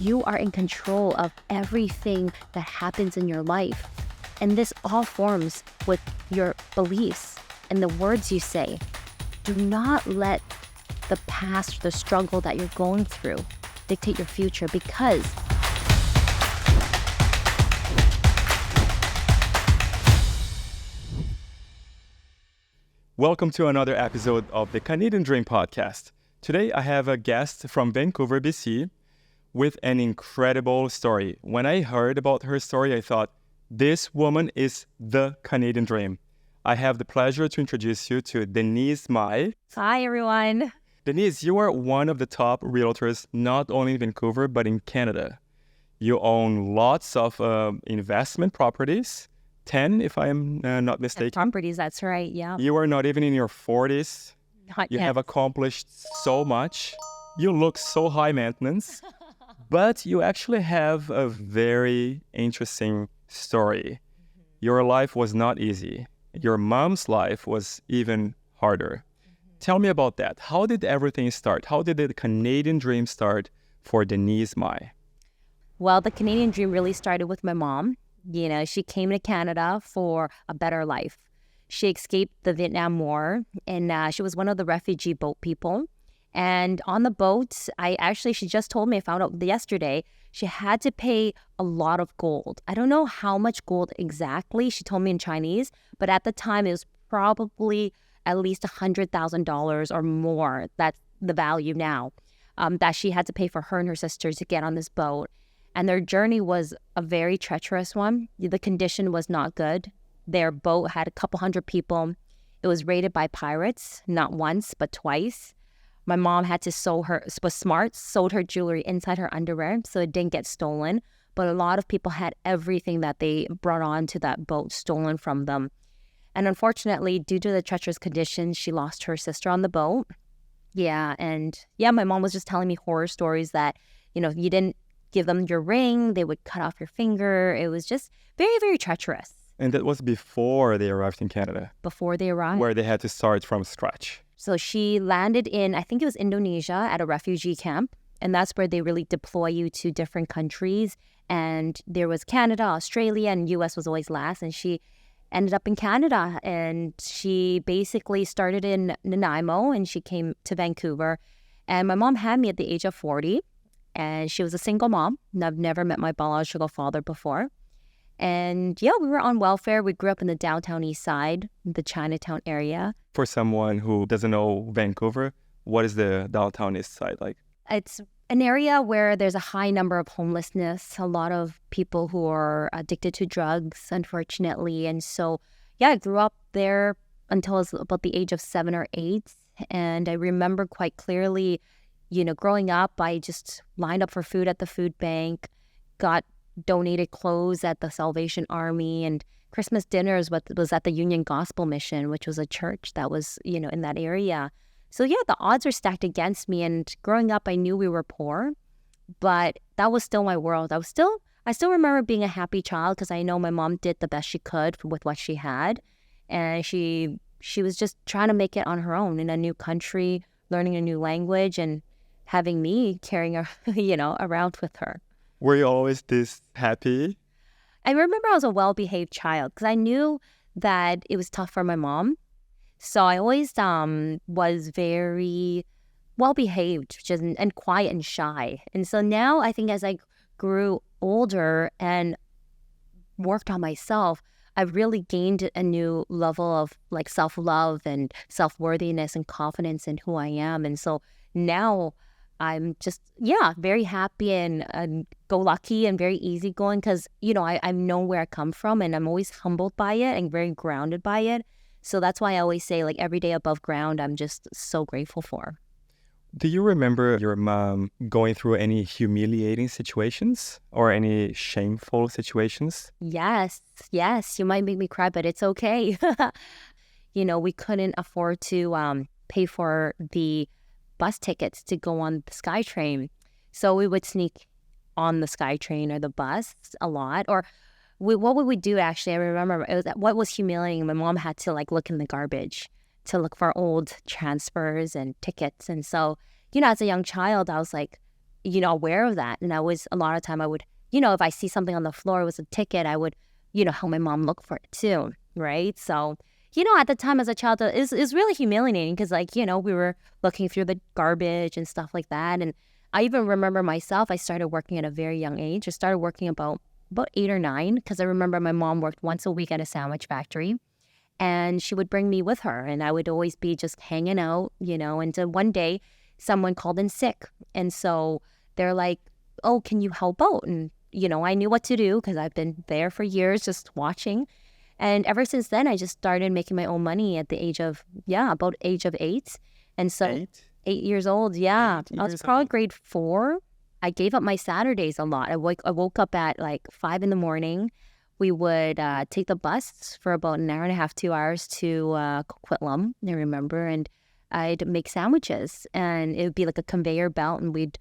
You are in control of everything that happens in your life. And this all forms with your beliefs and the words you say. Do not let the past, the struggle that you're going through dictate your future, because welcome to another episode of the Canadian Dream Podcast. Today I have a guest from Vancouver, BC, with an incredible story. When I heard about her story, I thought, this woman is the Canadian Dream. I have the pleasure to introduce you to Denise Mai. Hi, everyone. Denise, you are one of the top realtors, not only in Vancouver, but in Canada. You own lots of investment properties, 10 if I'm not mistaken. Properties, that's right, yeah. You are not even in your 40s. Not You yet. have accomplished so much. You look so high maintenance, but you actually have a very interesting story. Your life was not easy. Your mom's life was even harder. Tell me about that. How did everything start? How did the Canadian dream start for Denise Mai? Well, the Canadian dream really started with my mom. You know, she came to Canada for a better life. She escaped the Vietnam War, and she was one of the refugee boat people. And on the boat, she just told me, I found out yesterday, she had to pay a lot of gold. I don't know how much gold exactly, she told me in Chinese, but at the time it was probably at least $100,000 or more. That's the value now, that she had to pay for her and her sister to get on this boat. And their journey was a very treacherous one. The condition was not good. Their boat had a couple hundred people. It was raided by pirates, not once, but twice. My mom had to sold her jewelry inside her underwear so it didn't get stolen. But a lot of people had everything that they brought onto that boat stolen from them. And unfortunately, due to the treacherous conditions, she lost her sister on the boat. My mom was just telling me horror stories that, you know, you didn't give them your ring, they would cut off your finger. It was just very, very treacherous. And that was before they arrived in Canada. Before they arrived. Where they had to start from scratch. So she landed in, I think it was Indonesia, at a refugee camp. And that's where they really deploy you to different countries. And there was Canada, Australia, and US was always last. And she ended up in Canada. And she basically started in Nanaimo and she came to Vancouver. And my mom had me at the age of 40. And she was a single mom. And I've never met my biological father before. And we were on welfare. We grew up in the Downtown Eastside, the Chinatown area. For someone who doesn't know Vancouver, what is the Downtown Eastside like? It's an area where there's a high number of homelessness, a lot of people who are addicted to drugs, unfortunately. And so, I grew up there until I was about the age of 7 or 8. And I remember quite clearly, growing up, I just lined up for food at the food bank, got donated clothes at the Salvation Army, and Christmas dinners was at the Union Gospel Mission, which was a church that was, in that area. So the odds are stacked against me. And growing up, I knew we were poor, but that was still my world. I still remember being a happy child because I know my mom did the best she could with what she had. And she was just trying to make it on her own in a new country, learning a new language, and having me carrying her, around with her. Were you always this happy? I remember I was a well-behaved child because I knew that it was tough for my mom. So I always was very well-behaved and quiet and shy. And so now I think as I grew older and worked on myself, I've really gained a new level of like self-love and self-worthiness and confidence in who I am. And so now I'm just, very happy and go lucky and very easygoing because, I know where I come from and I'm always humbled by it and very grounded by it. So that's why I always say, like, every day above ground, I'm just so grateful for. Do you remember your mom going through any humiliating situations or any shameful situations? Yes. You might make me cry, but it's okay. We couldn't afford to pay for the bus tickets to go on the SkyTrain. So we would sneak on the SkyTrain or the bus a lot. Or what would we do, actually? I remember what was humiliating. My mom had to look in the garbage to look for old transfers and tickets. And so, as a young child, I was like, aware of that. And a lot of time I would, if I see something on the floor, it was a ticket, I would, help my mom look for it too, right? So, at the time as a child, it's really humiliating because, like, we were looking through the garbage and stuff like that. And I even remember myself, I started working at a very young age. I started working about 8 or 9 because I remember my mom worked once a week at a sandwich factory. And she would bring me with her, and I would always be just hanging out, and then one day someone called in sick. And so they're like, oh, can you help out? And, I knew what to do because I've been there for years just watching. And ever since then, I just started making my own money at the age of, about age of 8. And so 8 years old, yeah. I was probably grade 4. I gave up my Saturdays a lot. I woke up at like 5 in the morning. We would take the bus for about an hour and a half, 2 hours to Coquitlam, I remember, and I'd make sandwiches. And it would be like a conveyor belt, and we'd,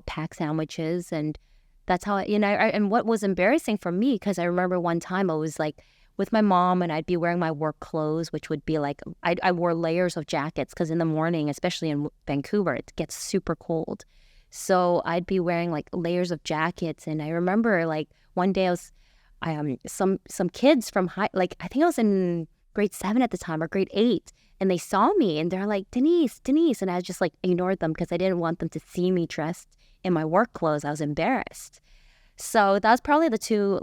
pack sandwiches. And that's how, and what was embarrassing for me, because I remember one time I was like with my mom, and I'd be wearing my work clothes, which would be like, I wore layers of jackets, because in the morning, especially in Vancouver, it gets super cold. So I'd be wearing like layers of jackets. And I remember like one day some kids from I think I was in grade 7 at the time or grade 8, and they saw me and they're like, Denise, and I just like ignored them because I didn't want them to see me dressed in my work clothes. I was embarrassed. So that's probably the two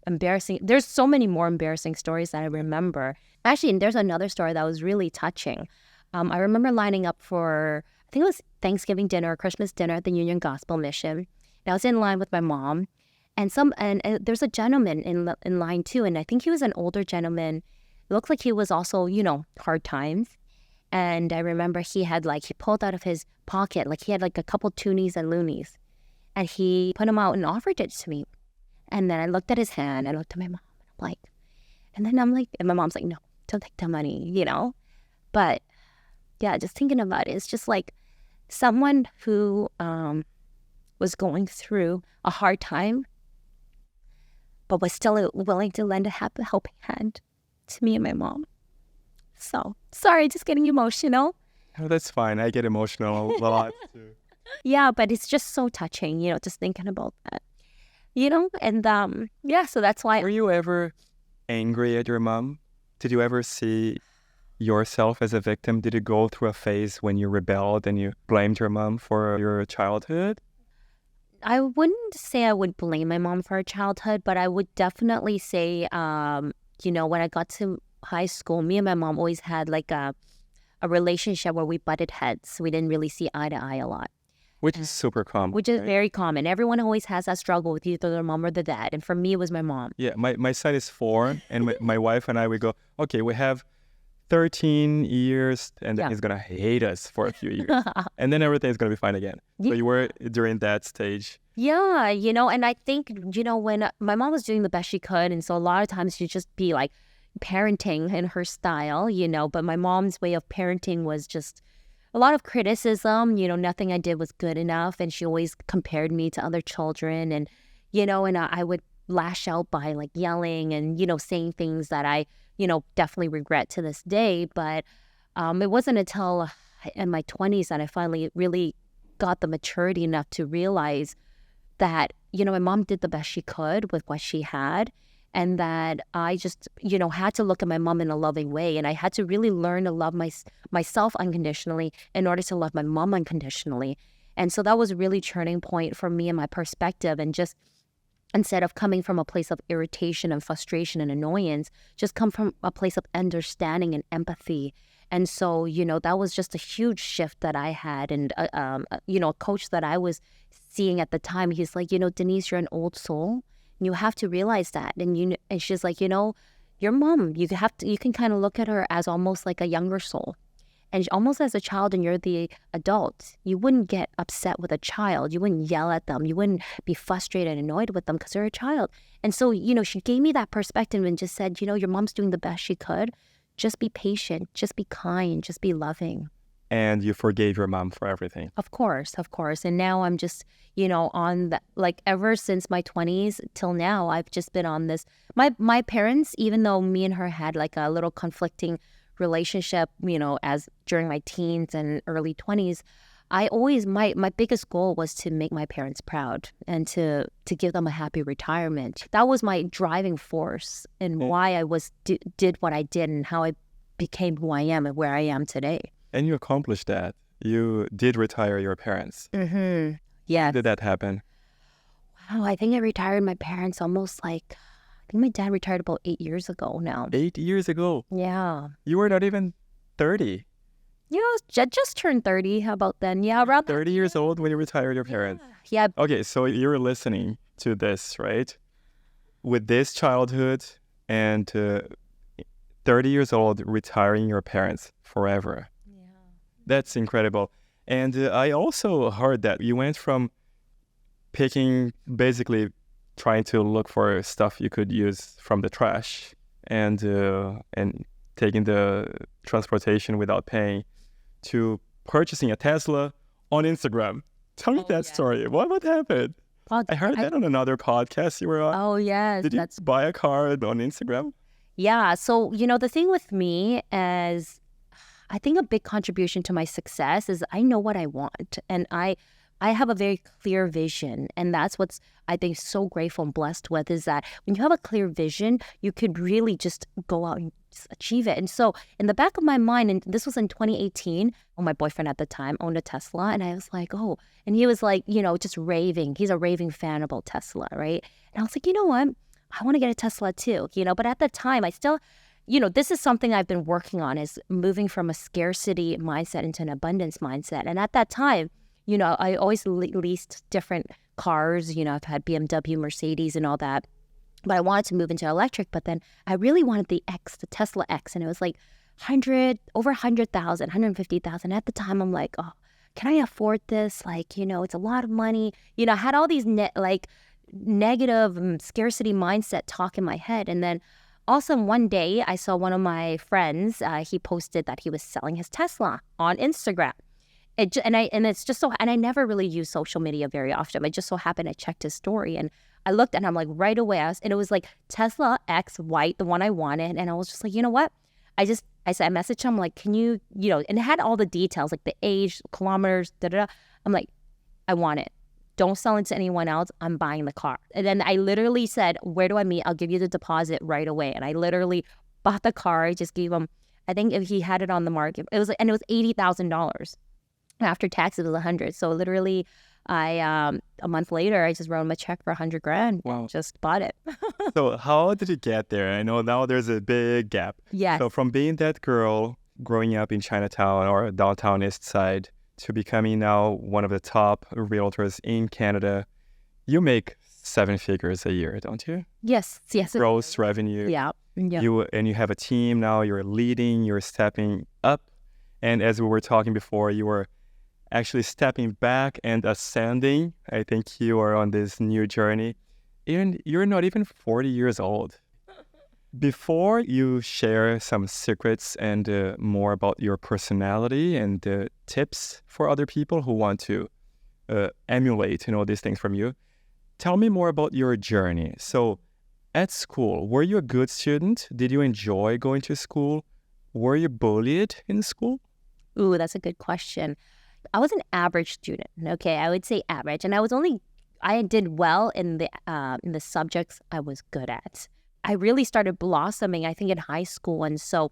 embarrassing. There's so many more embarrassing stories that I remember. Actually, there's another story that was really touching. I remember lining up for, I think it was Thanksgiving dinner or Christmas dinner at the Union Gospel Mission. And I was in line with my mom. And there's a gentleman in line too, and I think he was an older gentleman. It looked like he was also, hard times. And I remember he pulled out of his pocket, like he had like a couple toonies and loonies, and he put them out and offered it to me. And then I looked at his hand, I looked at my mom, and my mom's like, no, don't take the money, But yeah, just thinking about it, it's just like someone who was going through a hard time, but was still willing to lend a helping hand to me and my mom. So, sorry, just getting emotional. Oh, that's fine. I get emotional a lot too. Yeah, but it's just so touching, just thinking about that. And so that's why. Were you ever angry at your mom? Did you ever see yourself as a victim? Did you go through a phase when you rebelled and you blamed your mom for your childhood? I wouldn't say I would blame my mom for her childhood, but I would definitely say, when I got to high school, me and my mom always had like a relationship where we butted heads. We didn't really see eye to eye a lot. Which is super common. Which is right? very common. Everyone always has that struggle with either their mom or the dad. And for me, it was my mom. Yeah, my son is 4, and my wife and I, we go, okay, we have 13 years, and then he's going to hate us for a few years. And then everything's going to be fine again. So you were during that stage. Yeah, and I think, when my mom was doing the best she could, and so a lot of times she'd just be like parenting in her style, but my mom's way of parenting was just a lot of criticism. Nothing I did was good enough, and she always compared me to other children, and, and I would lash out by like yelling and, saying things that I, definitely regret to this day. But it wasn't until in my 20s that I finally really got the maturity enough to realize that, my mom did the best she could with what she had, and that I just, had to look at my mom in a loving way. And I had to really learn to love myself unconditionally in order to love my mom unconditionally. And so that was a really turning point for me and my perspective. And just instead of coming from a place of irritation and frustration and annoyance, just come from a place of understanding and empathy. And so, that was just a huge shift that I had. And, a coach that I was seeing at the time, he's like, Denise, you're an old soul. And you have to realize that. And she's like, your mom, you can kind of look at her as almost like a younger soul. And almost as a child, and you're the adult, you wouldn't get upset with a child. You wouldn't yell at them. You wouldn't be frustrated and annoyed with them because they're a child. And so, she gave me that perspective and just said, your mom's doing the best she could. Just be patient. Just be kind. Just be loving. And you forgave your mom for everything. Of course. And now I'm just, on the, like ever since my 20s till now, I've just been on this. My parents, even though me and her had like a little conflicting relationship, as during my teens and early 20s, my biggest goal was to make my parents proud and to give them a happy retirement. That was my driving force and why I did what I did and how I became who I am and where I am today. And you accomplished that. You did retire your parents. Mm-hmm. Yeah. How did that happen? Wow, I think I retired my parents almost I think my dad retired about 8 years ago now. 8 years ago? Yeah. You were not even 30. Just turned 30. How about then? Yeah, around 30 years old when you retired your parents. Yeah. Okay, so you're listening to this, right? With this childhood and 30 years old, retiring your parents forever. Yeah. That's incredible. And I also heard that you went from basically trying to look for stuff you could use from the trash and taking the transportation without paying to purchasing a Tesla on Instagram. Tell me that story. What happened? Well, I heard that on another podcast you were on. Oh, yes. Did you buy a car on Instagram? Yeah. So, the thing with me is I think a big contribution to my success is I know what I want. And I have a very clear vision. And that's what's, I think, so grateful and blessed with is that when you have a clear vision, you could really just go out and just achieve it. And so in the back of my mind, and this was in 2018, my boyfriend at the time owned a Tesla. And I was like, oh, and he was like, just raving. He's a raving fan about Tesla, right? And I was like, you know what? I want to get a Tesla too, But at the time, I still, this is something I've been working on is moving from a scarcity mindset into an abundance mindset. And at that time, I always leased different cars. I've had BMW, Mercedes, and all that. But I wanted to move into electric. But then I really wanted the Tesla X. And it was like over 100,000, 150,000. At the time, I'm like, oh, can I afford this? It's a lot of money. I had all these negative scarcity mindset talk in my head. And then also one day I saw one of my friends, he posted that he was selling his Tesla on Instagram. And I never really use social media very often. It just so happened I checked his story and I looked and I'm like right away, and it was like Tesla X white, the one I wanted. And I was just like, you know what? I messaged him like, can you, and it had all the details, like the age, kilometers, I'm like, I want it. Don't sell it to anyone else. I'm buying the car. And then I literally said, where do I meet? I'll give you the deposit right away. And I literally bought the car. I just gave him, I think if he had it on the market, it was $80,000. After taxes, it was $100,000. So literally, a month later, I just wrote him a check for $100,000. Wow! Just bought it. So how did you get there? I know now there's a big gap. Yes. So from being that girl growing up in Chinatown or Downtown Eastside to becoming now one of the top realtors in Canada, you make 7 figures a year, don't you? Yes. Gross revenue. Yeah. You have a team now. You're leading. You're stepping up. And as we were talking before, you were actually stepping back and ascending. I think you are on this new journey. And you're not even 40 years old. Before you share some secrets and more about your personality and tips for other people who want to emulate, these things from you, tell me more about your journey. So at school, were you a good student? Did you enjoy going to school? Were you bullied in school? Ooh, that's a good question. I was an average student, okay? I would say average. And I did well in the subjects I was good at. I really started blossoming, I think, in high school. And so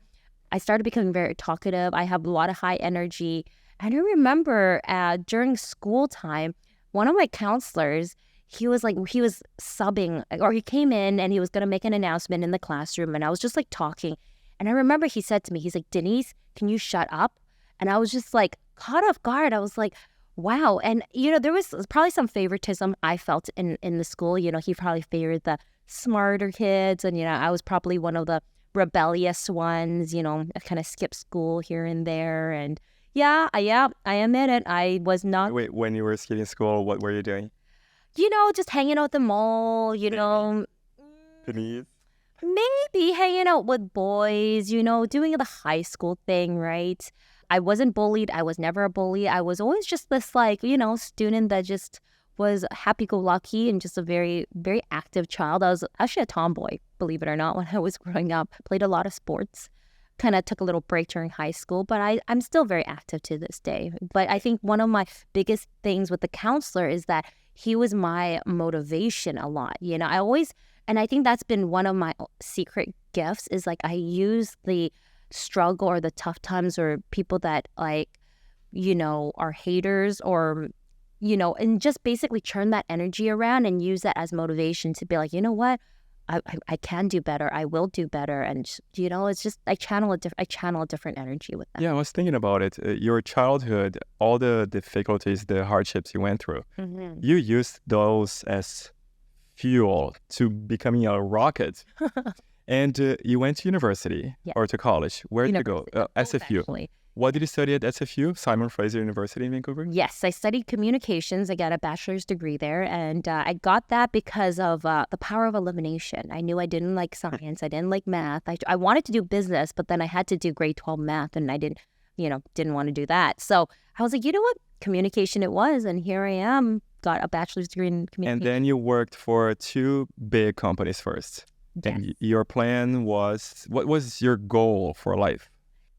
I started becoming very talkative. I have a lot of high energy. And I remember during school time, one of my counselors, he was subbing, or he came in and he was going to make an announcement in the classroom. And I was just like talking. And I remember he said to me, he's like, Denise, can you shut up? And I was just like caught off guard. I was like, wow. And, there was probably some favoritism I felt in the school. He probably favored the smarter kids. And, I was probably one of the rebellious ones, I kind of skipped school here and there. And yeah, I admit it. I was not. Wait, when you were skipping school, what were you doing? Just hanging out at the mall, Denise? Maybe hanging out with boys, doing the high school thing, right? I wasn't bullied. I was never a bully. I was always just this student that just was happy-go-lucky and just a very, very active child. I was actually a tomboy, believe it or not, when I was growing up. Played a lot of sports. kind of took a little break during high school, but I'm still very active to this day. But I think one of my biggest things with the counselor is that he was my motivation a lot. You know, and I think that's been one of my secret gifts is like I use the struggle or the tough times or people that like, you know, are haters or, you know, and just basically turn that energy around and use that as motivation to be like, you know what? I can do better. I will do better. And, you know, it's just I channel a different energy with that. Yeah, I was thinking about it. Your childhood, all the difficulties, the hardships you went through, you used those as fuel to becoming a rocket. And you went to university or to college. Where did you go? SFU. Actually. What did you study at SFU? Simon Fraser University in Vancouver? Yes, I studied communications. I got a bachelor's degree there. And I got that because of the power of elimination. I knew I didn't like science. I didn't like math. I wanted to do business, but then I had to do grade 12 math and I didn't want to do that. So I was like, you know what? Communication it was. And here I am, got a bachelor's degree in communication. And then you worked for 2 big companies first. Yes. And your plan was, what was your goal for life?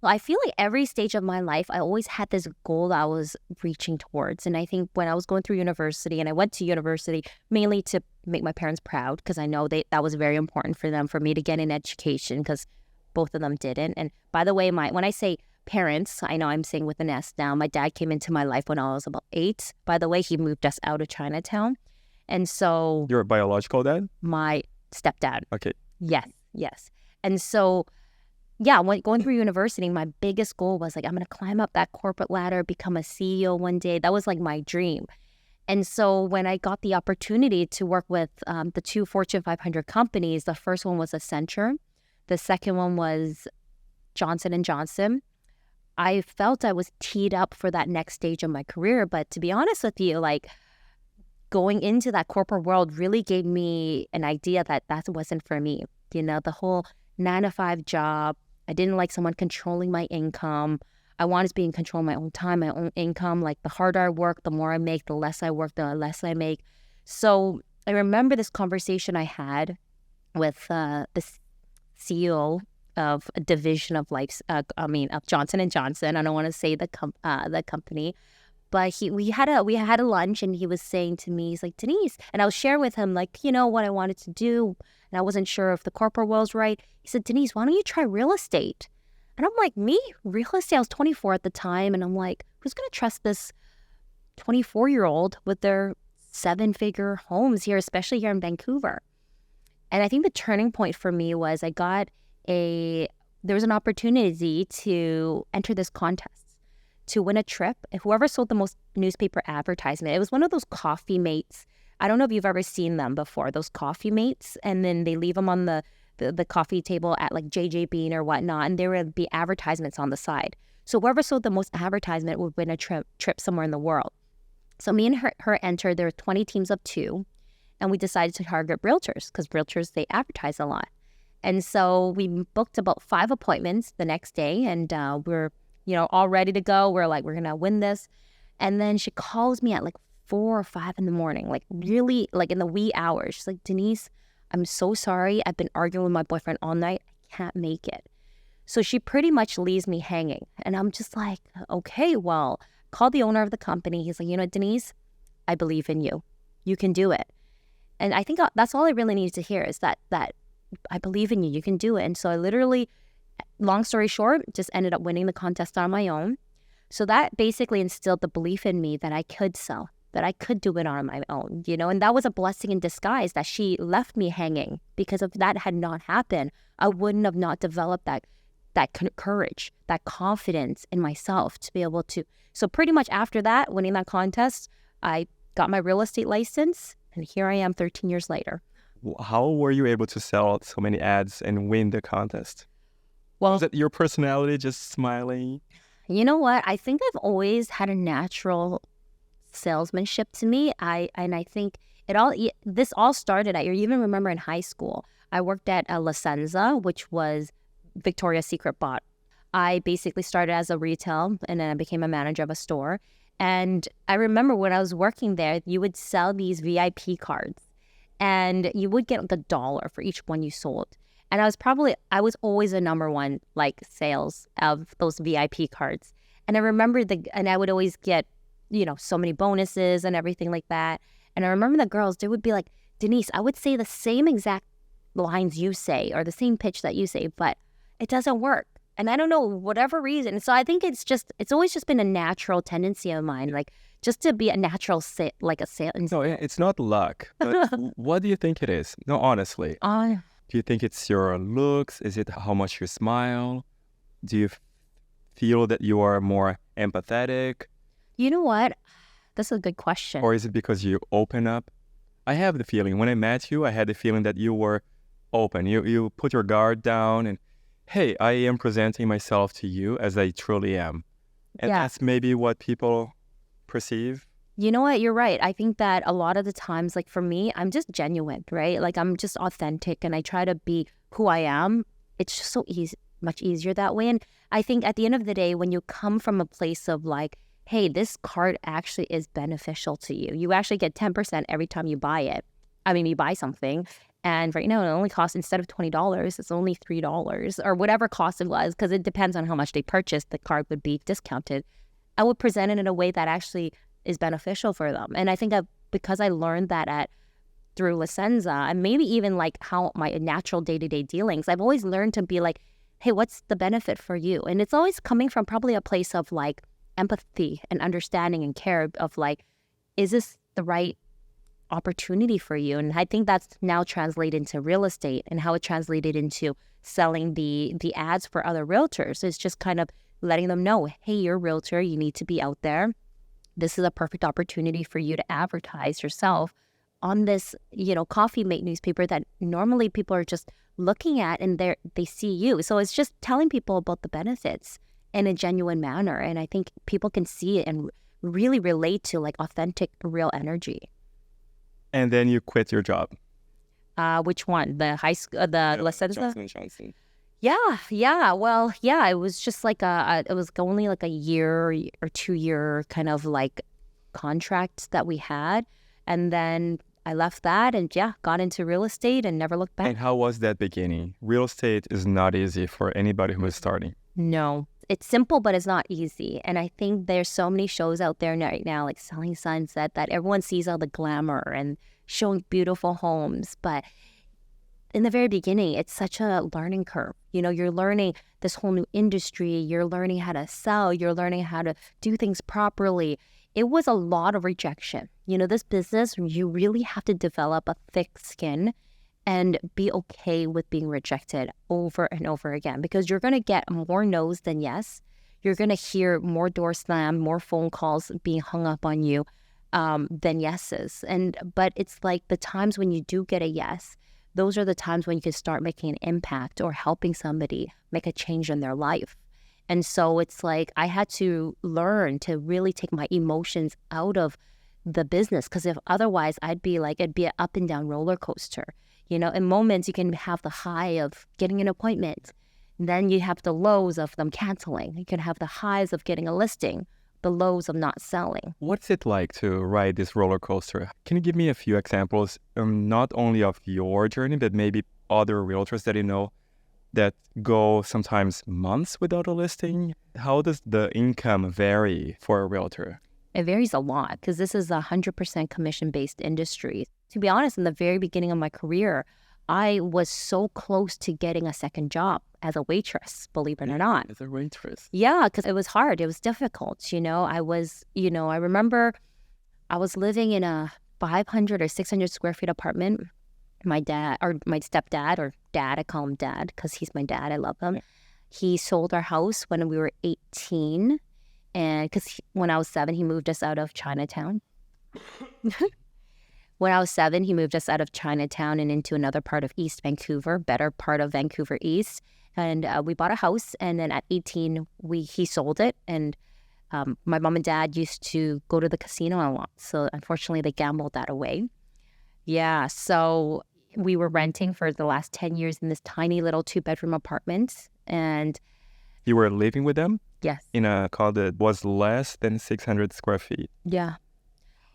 Well, I feel like every stage of my life, I always had this goal that I was reaching towards. And I think when I was going through university, and I went to university mainly to make my parents proud, because I know that was very important for them, for me to get an education, because both of them didn't. And by the way, when I say parents, I know I'm saying with an S now, my dad came into my life when I was about 8. By the way, he moved us out of Chinatown. And so... Your biological dad? My stepdad. Okay. Yes. And so... yeah, going through university, my biggest goal was like, I'm going to climb up that corporate ladder, become a CEO one day. That was like my dream. And so when I got the opportunity to work with the 2 Fortune 500 companies, the first one was Accenture. The second one was Johnson & Johnson. I felt I was teed up for that next stage of my career. But to be honest with you, like going into that corporate world really gave me an idea that wasn't for me. You know, the whole 9-to-5 job. I didn't like someone controlling my income. I wanted to be in control of my own time, my own income. Like the harder I work, the more I make, the less I work, the less I make. So I remember this conversation I had with the CEO of a division of of Johnson & Johnson. I don't want to say the company, but we had a lunch and he was saying to me, he's like, Denise, and I was sharing with him like, you know, what I wanted to do. And I wasn't sure if the corporate world's right. He said, Denise, why don't you try real estate? And I'm like, me? Real estate? I was 24 at the time. And I'm like, who's going to trust this 24-year-old with their 7-figure homes here, especially here in Vancouver? And I think the turning point for me was there was an opportunity to enter this contest, to win a trip. Whoever sold the most newspaper advertisement, it was one of those coffee mates. I don't know if you've ever seen them before, those coffee mates, and then they leave them on the coffee table at like JJ Bean or whatnot, and there would be advertisements on the side. So whoever sold the most advertisement would win a trip somewhere in the world. So me and her entered. There were 20 teams of 2, and we decided to target realtors because realtors, they advertise a lot. And so we booked about 5 appointments the next day, and we're all ready to go. We're like, we're gonna win this. And then she calls me at like 4 or 5 in the morning, like really like in the wee hours. She's like, Denise, I'm so sorry. I've been arguing with my boyfriend all night. I can't make it. So she pretty much leaves me hanging. And I'm just like, okay, well, call the owner of the company. He's like, you know, Denise, I believe in you. You can do it. And I think that's all I really needed to hear is that I believe in you. You can do it. And so I literally, long story short, just ended up winning the contest on my own. So that basically instilled the belief in me that I could sell, that I could do it on my own, you know, and that was a blessing in disguise that she left me hanging, because if that had not happened, I wouldn't have not developed that courage, that confidence in myself to be able to. So pretty much after that, winning that contest, I got my real estate license, and here I am 13 years later. How were you able to sell so many ads and win the contest? Well, was it your personality just smiling? You know what? I think I've always had a natural salesmanship to me. I think this all started I even remember in high school. I worked at La Senza, which was Victoria's Secret bought. I basically started as a retail, and then I became a manager of a store. And I remember when I was working there, you would sell these VIP cards, and you would get $1 for each one you sold. And I was always a number one, like sales of those VIP cards. And I remember and I would always get, so many bonuses and everything like that. And I remember the girls, they would be like, Denise, I would say the same exact lines you say or the same pitch that you say, but it doesn't work. And I don't know, whatever reason. So I think it's always just been a natural tendency of mine, like just to be a natural like a sales. No, it's not luck. But what do you think it is? No, honestly. Do you think it's your looks? Is it how much you smile? Do you feel that you are more empathetic? You know what? That's a good question. Or is it because you open up? I have the feeling, when I met you, I had the feeling that you were open. You put your guard down and, hey, I am presenting myself to you as I truly am. And that's maybe what people perceive. You know what? You're right. I think that a lot of the times, like for me, I'm just genuine, right? Like I'm just authentic and I try to be who I am. It's just so easy, much easier that way. And I think at the end of the day, when you come from a place of like, hey, this card actually is beneficial to you. You actually get 10% every time you buy it. I mean, you buy something. And right now, it only costs, instead of $20, it's only $3 or whatever cost it was, because it depends on how much they purchased. The card would be discounted. I would present it in a way that actually is beneficial for them. And I think because I learned that through Licenza and maybe even like how my natural day-to-day dealings, I've always learned to be like, hey, what's the benefit for you? And it's always coming from probably a place of like empathy and understanding and care of like, is this the right opportunity for you? And I think that's now translated into real estate and how it translated into selling the ads for other realtors. It's just kind of letting them know, hey, you're a realtor, you need to be out there. This is a perfect opportunity for you to advertise yourself on this, coffee mate newspaper that normally people are just looking at and they see you. So it's just telling people about the benefits in a genuine manner. And I think people can see it and really relate to like authentic, real energy. And then you quit your job. Which one? The high school, the Licenza? Johnson. Yeah. Well, yeah, it was just like it was only like a year or 2 year kind of like contract that we had. And then I left that and got into real estate and never looked back. And how was that beginning? Real estate is not easy for anybody who is starting. No, it's simple, but it's not easy. And I think there's so many shows out there right now, like Selling Sunset, that everyone sees all the glamour and showing beautiful homes. But in the very beginning, it's such a learning curve. You're learning this whole new industry. You're learning how to sell. You're learning how to do things properly. It was a lot of rejection. This business, you really have to develop a thick skin and be okay with being rejected over and over again, because you're going to get more no's than yes. You're going to hear more door slam, more phone calls being hung up on you than yeses. But it's like the times when you do get a yes, those are the times when you can start making an impact or helping somebody make a change in their life. And so it's like I had to learn to really take my emotions out of the business, because if otherwise it'd be an up and down roller coaster. In moments you can have the high of getting an appointment. Then you have the lows of them canceling. You can have the highs of getting a listing, the lows of not selling. What's it like to ride this roller coaster? Can you give me a few examples, not only of your journey, but maybe other realtors that you know that go sometimes months without a listing? How does the income vary for a realtor? It varies a lot because this is a 100% commission-based industry. To be honest, in the very beginning of my career, I was so close to getting a second job as a waitress, believe it or not. As a waitress? Yeah, because it was hard. It was difficult. I remember I was living in a 500 or 600 square feet apartment. My stepdad, or dad, I call him dad because he's my dad. I love him. He sold our house when we were 18. And because when I was 7, he moved us out of Chinatown. When I was 7, he moved us out of Chinatown and into another part of East Vancouver, better part of Vancouver East. And we bought a house. And then at 18, he sold it. And my mom and dad used to go to the casino a lot. So unfortunately, they gambled that away. Yeah. So we were renting for the last 10 years in this tiny little 2-bedroom apartment. And you were living with them? Yes. In a car that was less than 600 square feet? Yeah.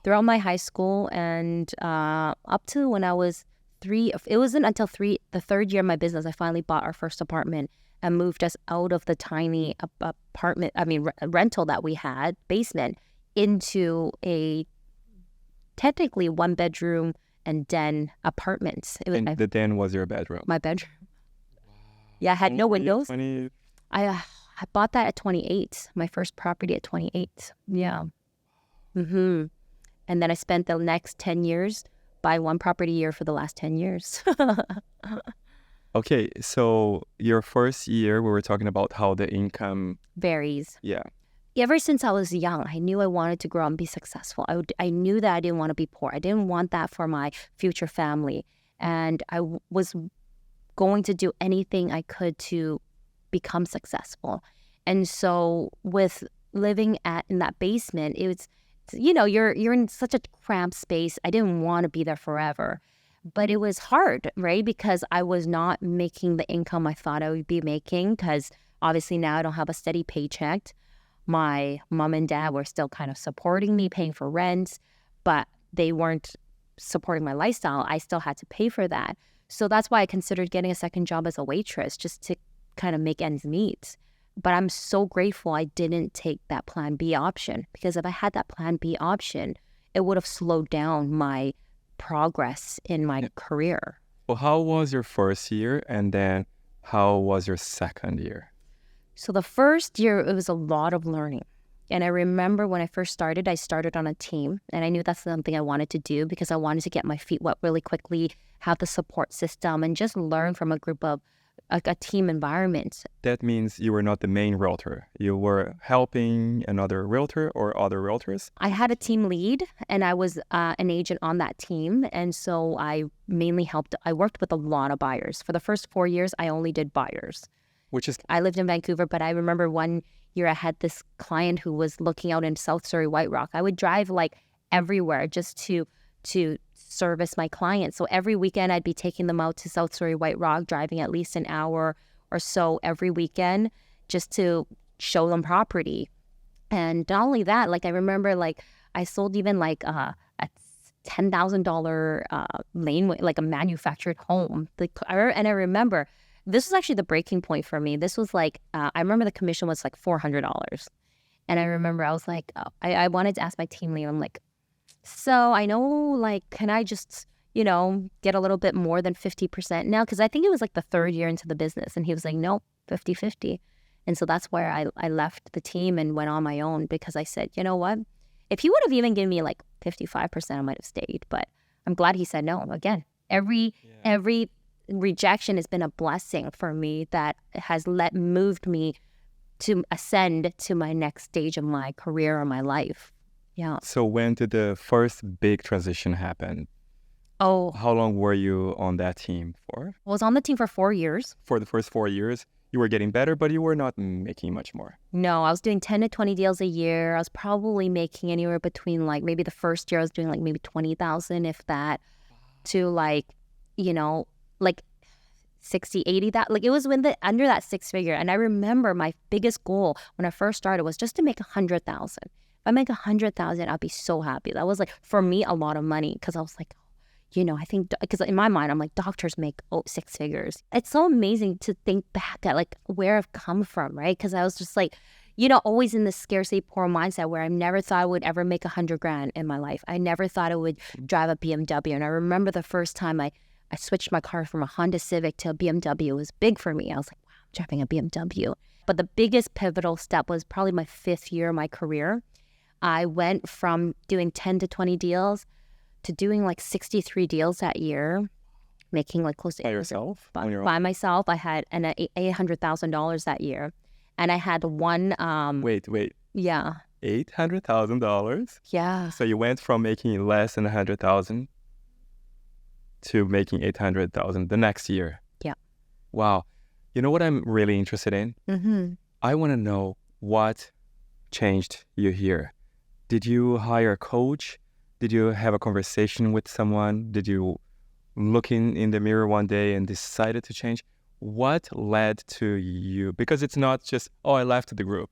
Throughout my high school and up to when I was it wasn't until the third year of my business, I finally bought our first apartment and moved us out of the tiny rental that we had, basement, into a technically 1-bedroom and den apartment. And the den was your bedroom. My bedroom. Yeah, I had no windows. 20... I bought that at 28, my first property at 28. Yeah. And then I spent the next 10 years buying one property a year for the last 10 years. Okay, so your first year, we were talking about how the income varies. Yeah. Ever since I was young, I knew I wanted to grow up and be successful. I knew that I didn't want to be poor. I didn't want that for my future family. And I was going to do anything I could to become successful. And so with living in that basement, it was, you're in such a cramped space. I didn't want to be there forever. But it was hard, right? Because I was not making the income I thought I would be making, because obviously now I don't have a steady paycheck. My mom and dad were still kind of supporting me, paying for rent, but they weren't supporting my lifestyle. I still had to pay for that. So that's why I considered getting a second job as a waitress, just to kind of make ends meet. But I'm so grateful I didn't take that plan B option, because if I had that plan B option, it would have slowed down my progress in my career. Well, how was your first year, and then how was your second year? So the first year, it was a lot of learning. And I remember when I first started, I started on a team, and I knew that's something I wanted to do because I wanted to get my feet wet really quickly, have the support system, and just learn from a group of a team environment. That means you were not the main realtor. You were helping another realtor or other realtors? I had a team lead, and I was an agent on that team. And so I mainly I worked with a lot of buyers. For the first 4 years, I only did buyers. I lived in Vancouver, but I remember one year I had this client who was looking out in South Surrey, White Rock. I would drive like everywhere just to service my clients. So every weekend I'd be taking them out to South Surrey, White Rock, driving at least an hour or so every weekend just to show them property. And not only that, like I remember like I sold even like a $10,000 laneway, like a manufactured home. And I remember this was actually the breaking point for me. This was like, I remember the commission was like $400. And I remember I was like, I wanted to ask my team leader, I'm like, so I know, like, can I just, get a little bit more than 50% now? Because I think it was like the third year into the business. And he was like, no, 50-50. And so that's where I left the team and went on my own, because I said, you know what? If he would have even given me like 55%, I might have stayed. But I'm glad he said no. Again, every rejection has been a blessing for me that has moved me to ascend to my next stage of my career or my life. Yeah. So when did the first big transition happen? Oh. How long were you on that team for? I was on the team for 4 years. For the first 4 years, you were getting better, but you were not making much more. No, I was doing 10 to 20 deals a year. I was probably making anywhere between like maybe the first year I was doing like maybe 20,000, if that, to like, like 60, 80, that like it was under that 6-figure. And I remember my biggest goal when I first started was just to make 100,000. If I make 100,000, I'll be so happy. That was like, for me, a lot of money, because I was like, I think, because in my mind, I'm like, doctors make 6 figures. It's so amazing to think back at like where I've come from, right? Because I was just like, always in this scarcity poor mindset where I never thought I would ever make $100,000 in my life. I never thought I would drive a BMW. And I remember the first time I switched my car from a Honda Civic to a BMW. It was big for me. I was like, wow, I'm driving a BMW. But the biggest pivotal step was probably my 5th year of my career. I went from doing 10 to 20 deals to doing like 63 deals that year, making like close to... By yourself? By myself. I had $800,000 that year. And I had one... Wait. Yeah. $800,000? Yeah. So you went from making less than 100,000 to making 800,000 the next year. Yeah. Wow. You know what I'm really interested in? Mm-hmm. I want to know what changed you here. Did you hire a coach? Did you have a conversation with someone? Did you look in the mirror one day and decided to change? What led to you? Because it's not just, I left the group.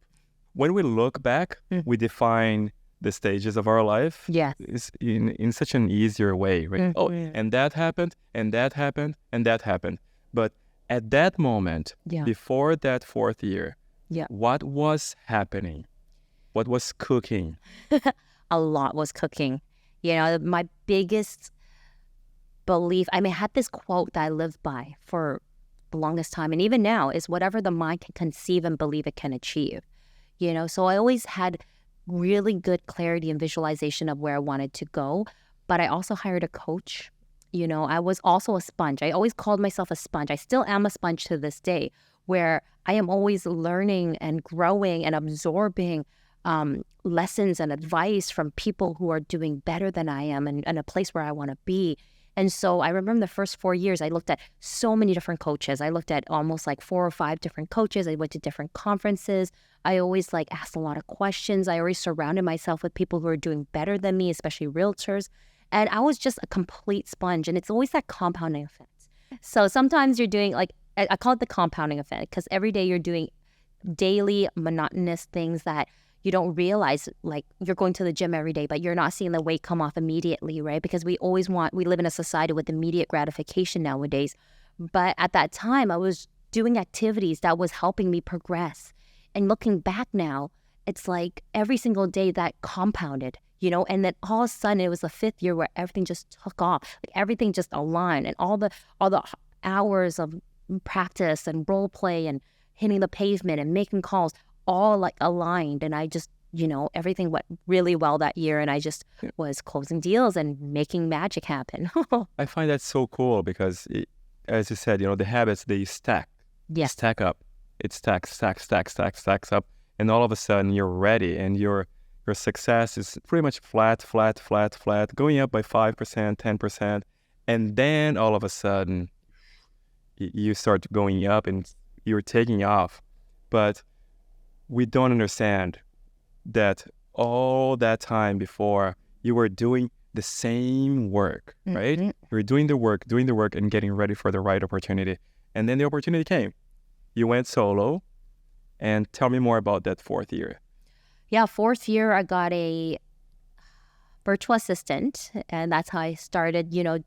When we look back, we define the stages of our life Yes. is in such an easier way, right? Oh, and that happened, and that happened, and that happened. But at that moment, Yeah. before that 4th year, Yeah. what was happening? What was cooking? A lot was cooking. You know, my biggest belief, I mean, I had this quote that I lived by for the longest time, and even now, is whatever the mind can conceive and believe it can achieve. You know, so I always had really good clarity and visualization of where I wanted to go, but I also hired a coach. You know, I was also a sponge. I always called myself a sponge. I still am a sponge to this day, where I am always learning and growing and absorbing lessons and advice from people who are doing better than I am and a place where I want to be. And so I remember the first 4 years, I looked at so many different coaches. I looked at almost like 4 or 5 different coaches. I went to different conferences. I always like asked a lot of questions. I always surrounded myself with people who are doing better than me, especially realtors. And I was just a complete sponge. And it's always that compounding effect. So sometimes you're doing like, I call it the compounding effect, because every day you're doing daily monotonous things that you don't realize, like you're going to the gym every day, but you're not seeing the weight come off immediately, right? Because we live in a society with immediate gratification nowadays. But at that time, I was doing activities that was helping me progress. And looking back now, it's like every single day that compounded, you know, and then all of a sudden it was the 5th year where everything just took off, like everything just aligned, and all the hours of practice and role play and hitting the pavement and making calls all like aligned. And I just, you know, everything went really well that year, and I just was closing deals and making magic happen. I find that so cool because, as you said, you know, the habits, they stack. Yes. Stack up. It stacks up. And all of a sudden you're ready, and your success is pretty much flat, going up by 5%, 10%. And then all of a sudden you start going up and you're taking off. But we don't understand that all that time before you were doing the same work, right? You were doing the work and getting ready for the right opportunity. And then the opportunity came. You went solo. And tell me more about that 4th year. Yeah, 4th year, I got a virtual assistant, and that's how I started, you know,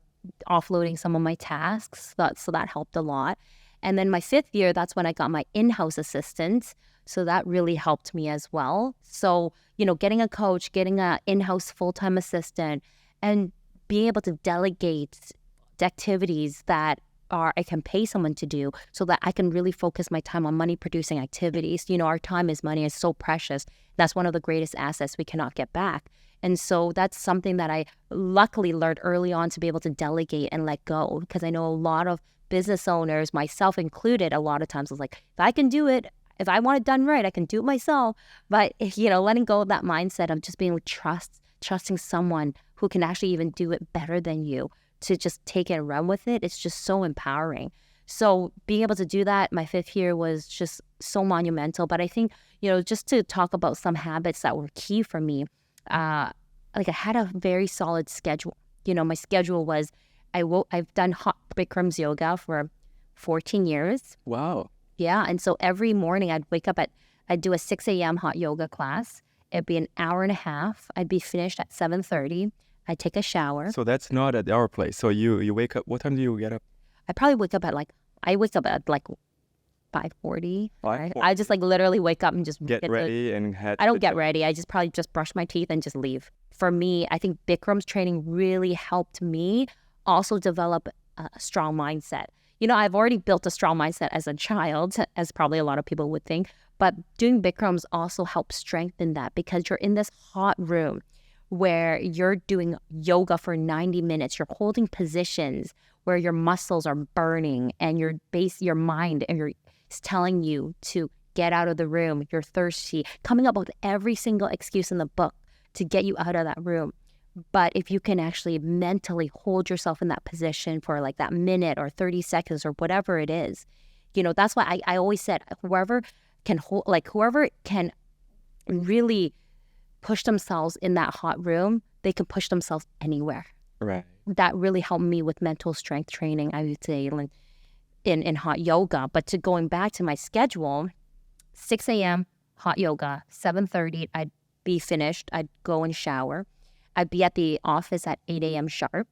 offloading some of my tasks. So that helped a lot. And then my 5th year, that's when I got my in-house assistant. So that really helped me as well. So, you know, getting a coach, getting an in-house full-time assistant, and being able to delegate the activities that I can pay someone to do, so that I can really focus my time on money-producing activities. You know, our time is money. It's so precious. That's one of the greatest assets we cannot get back. And so that's something that I luckily learned early on, to be able to delegate and let go, because I know a lot of business owners, myself included, a lot of times was like, if I can do it, if I want it done right, I can do it myself. But, you know, letting go of that mindset of just being trusting someone who can actually even do it better than you, to just take it and run with it, it's just so empowering. So being able to do that, my 5th year was just so monumental. But I think, you know, just to talk about some habits that were key for me, like I had a very solid schedule. You know, my schedule was, I've done hot Bikram's yoga for 14 years. Wow. Yeah, and so every morning I'd do a 6 a.m. hot yoga class. It'd be an hour and a half. I'd be finished at 7:30. I'd take a shower. So that's not at our place. So you wake up, what time do you get up? I probably wake up at like 5:40. 5:40. I just like literally wake up and just Get ready and head. I don't get ready. I just probably just brush my teeth and just leave. For me, I think Bikram's training really helped me also develop a strong mindset. You know, I've already built a strong mindset as a child, as probably a lot of people would think, but doing Bikram's also helps strengthen that, because you're in this hot room where you're doing yoga for 90 minutes. You're holding positions where your muscles are burning, and your mind is telling you to get out of the room. You're thirsty, coming up with every single excuse in the book to get you out of that room. But if you can actually mentally hold yourself in that position for like that minute or 30 seconds or whatever it is, you know, that's why I always said, whoever can really push themselves in that hot room, they can push themselves anywhere. Right. That really helped me with mental strength training, I would say, in hot yoga. But going back to my schedule, 6 a.m. hot yoga, 7:30, I'd be finished. I'd go and shower. I'd be at the office at 8 a.m. sharp.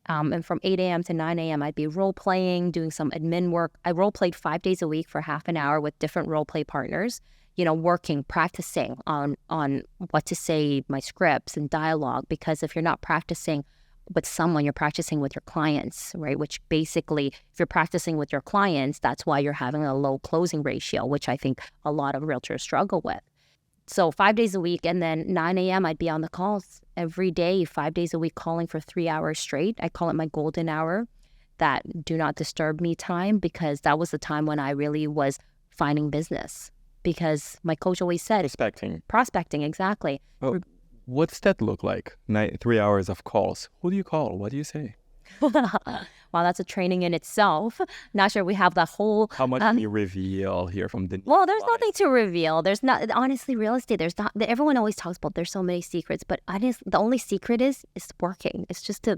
And from 8 a.m. to 9 a.m., I'd be role playing, doing some admin work. I role played 5 days a week for half an hour with different role play partners, working, practicing on what to say, my scripts and dialogue. Because if you're not practicing with someone, you're practicing with your clients, right? Which basically, if you're practicing with your clients, that's why you're having a low closing ratio, which I think a lot of realtors struggle with. So 5 days a week, and then 9 a.m. I'd be on the calls every day, 5 days a week, calling for 3 hours straight. I call it my golden hour, that do not disturb me time, because that was the time when I really was finding business. Because my coach always said, prospecting, exactly. Oh, what's that look like? 3 hours of calls. Who do you call? What do you say? Wow, that's a training in itself. Not sure we have the whole... How much can you reveal here from Denise? Well, there's nothing to reveal. There's not, honestly, real estate, there's not, everyone always talks about there's so many secrets, but the only secret is working. It's just to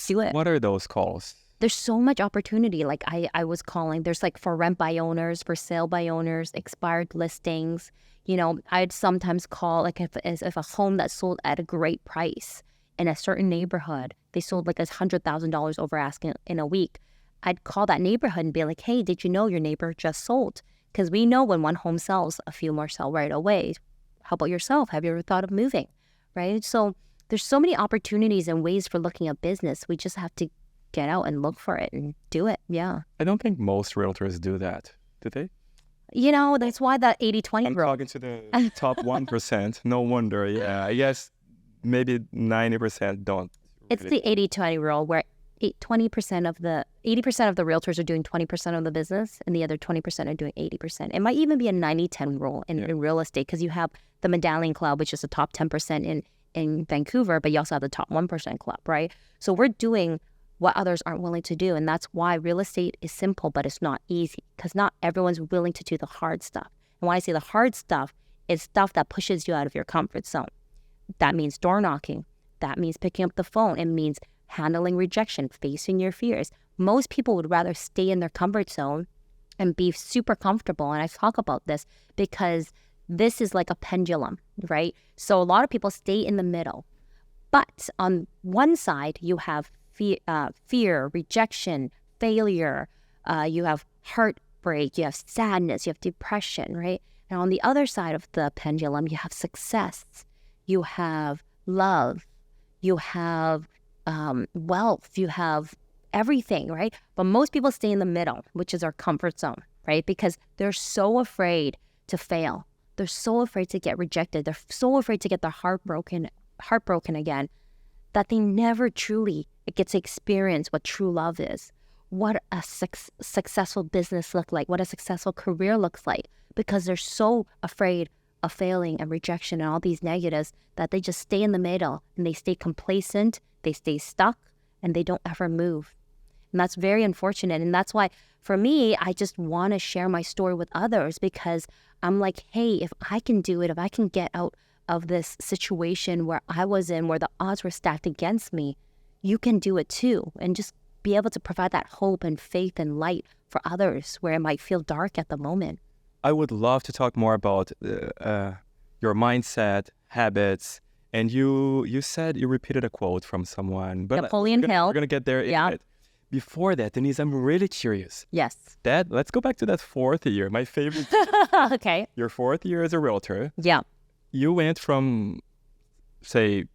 do it. What are those calls? There's so much opportunity. Like I was calling, there's like for rent by owners, for sale by owners, expired listings. I'd sometimes call like if a home that sold at a great price in a certain neighborhood, they sold like $100,000 over asking in a week. I'd call that neighborhood and be like, hey, did you know your neighbor just sold? Because we know when one home sells, a few more sell right away. How about yourself? Have you ever thought of moving? Right? So there's so many opportunities and ways for looking at business. We just have to get out and look for it and do it. Yeah. I don't think most realtors do that. Do they? That's why that 80-20 rule. I'm talking to the top 1%. No wonder. Yeah. I guess maybe 90% don't. It's the 80-20 rule, where 80% of the realtors are doing 20% of the business, and the other 20% are doing 80%. It might even be a 90-10 rule in real estate, because you have the Medallion Club, which is the top 10% in Vancouver, but you also have the top 1% club, right? So we're doing what others aren't willing to do, and that's why real estate is simple, but it's not easy, because not everyone's willing to do the hard stuff. And when I say the hard stuff, it's stuff that pushes you out of your comfort zone. That means door knocking. That means picking up the phone. It means handling rejection, facing your fears. Most people would rather stay in their comfort zone and be super comfortable. And I talk about this because this is like a pendulum, right? So a lot of people stay in the middle. But on one side, you have fear, rejection, failure. You have heartbreak. You have sadness. You have depression, right? And on the other side of the pendulum, you have success. You have love. You have wealth. You have everything, right? But most people stay in the middle, which is our comfort zone, right? Because they're so afraid to fail. They're so afraid to get rejected. They're so afraid to get their heart broken again, that they never truly get to experience what true love is, what a successful business looks like, what a successful career looks like, because they're so afraid of failing and rejection and all these negatives that they just stay in the middle, and they stay complacent, they stay stuck, and they don't ever move. And that's very unfortunate. And that's why, for me, I just want to share my story with others, because I'm like, hey, if I can do it, if I can get out of this situation where I was in, where the odds were stacked against me, you can do it too. And just be able to provide that hope and faith and light for others where it might feel dark at the moment. I would love to talk more about your mindset, habits. And you said you repeated a quote from someone. But Napoleon Hill. We're going to get there in a bit. Before that, Denise, I'm really curious. Yes. Let's go back to that fourth year, my favorite. Okay. Your fourth year as a realtor. Yeah. You went from, say,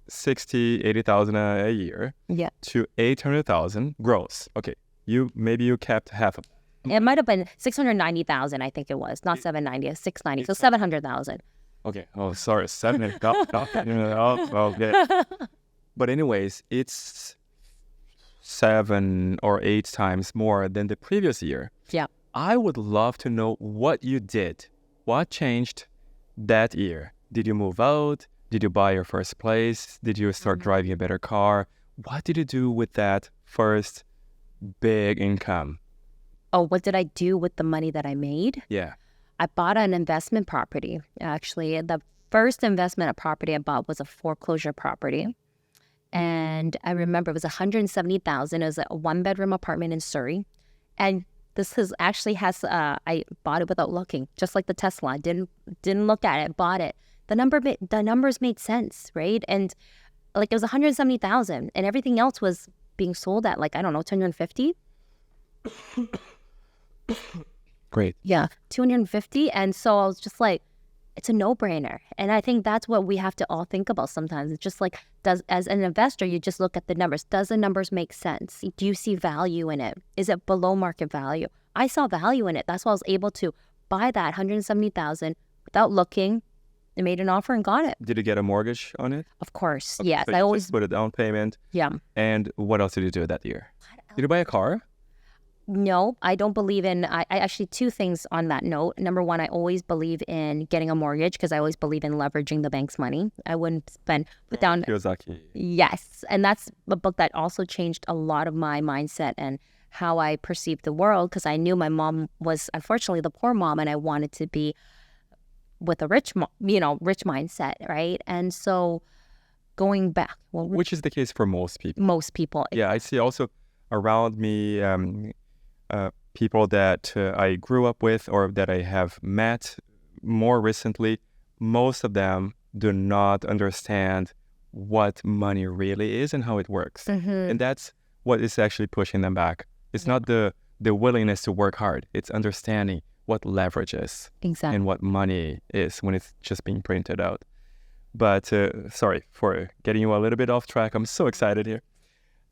60, 80,000 a year to 800,000 gross. Okay. Maybe you kept half of it. It might have been 690,000, I think it was. Not 790, 690. So 700,000. Okay. Oh, sorry. 700,000. Okay. But anyways, it's 7 or 8 times more than the previous year. Yeah. I would love to know what you did. What changed that year? Did you move out? Did you buy your first place? Did you start driving a better car? What did you do with that first big income? Oh, what did I do with the money that I made? Yeah. I bought an investment property. Actually, the first investment property I bought was a foreclosure property. And I remember it was $170,000. It was a 1-bedroom apartment in Surrey. And this I bought it without looking, just like the Tesla. I didn't look at it, bought it. the numbers made sense, right? And like it was 170,000 and everything else was being sold at like, I don't know, 250. Great. Yeah, 250. And so I was just like, it's a no-brainer. And I think that's what we have to all think about sometimes. It's just like, as an investor, you just look at the numbers. Does the numbers make sense? Do you see value in it? Is it below market value? I saw value in it. That's why I was able to buy that 170,000 without looking. I made an offer and got it. Did you get a mortgage on it? Of course, Okay, yes. so I you always, just put a down payment. yeah. And what else did you do that year? Did you buy a car? No, I don't believe in, I actually, two things on that note. Number one, I always believe in getting a mortgage because I always believe in leveraging the bank's money. I wouldn't put down. Kiyosaki. Yes. And that's a book that also changed a lot of my mindset and how I perceived the world because I knew my mom was unfortunately the poor mom and I wanted to be with a rich mindset, right? And so going back, well, Which is the case for most people. most people. Yeah, I see also around me people that I grew up with or that I have met more recently. Most of them do not understand what money really is and how it works. And that's what is actually pushing them back. It's not the willingness to work hard. It's understanding what leverage is Exactly. and what money is when it's just being printed out. But sorry for getting you a little bit off track. I'm so excited here.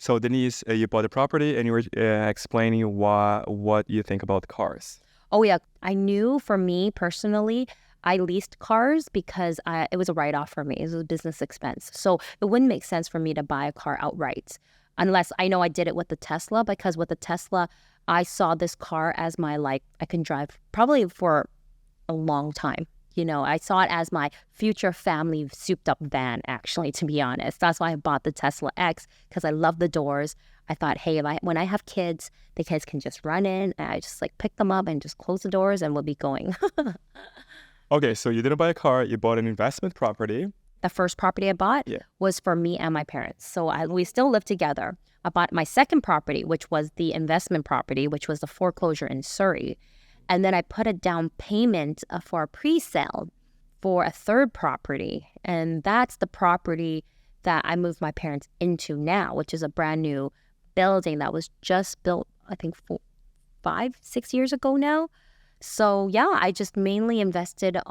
So Denise, you bought a property and you were explaining what you think about cars. Oh, yeah. I knew for me personally, I leased cars because it was a write-off for me. It was a business expense. So it wouldn't make sense for me to buy a car outright unless I know I did it with the Tesla because with the Tesla, I saw this car as my, like, I can drive probably for a long time. You know, I saw it as my future family souped up van, actually, to be honest. That's why I bought the Tesla X because I love the doors. I thought, hey, when I have kids, the kids can just run in and I just like pick them up and just close the doors and we'll be going. Okay, so you didn't buy a car, you bought an investment property. The first property I bought was for me and my parents. So we still live together. I bought my second property, which was the investment property, which was the foreclosure in Surrey. And then I put a down payment for a pre-sale for a third property. And that's the property that I moved my parents into now, which is a brand new building that was just built, I think, 5-6 years ago now. So yeah, I just mainly invested a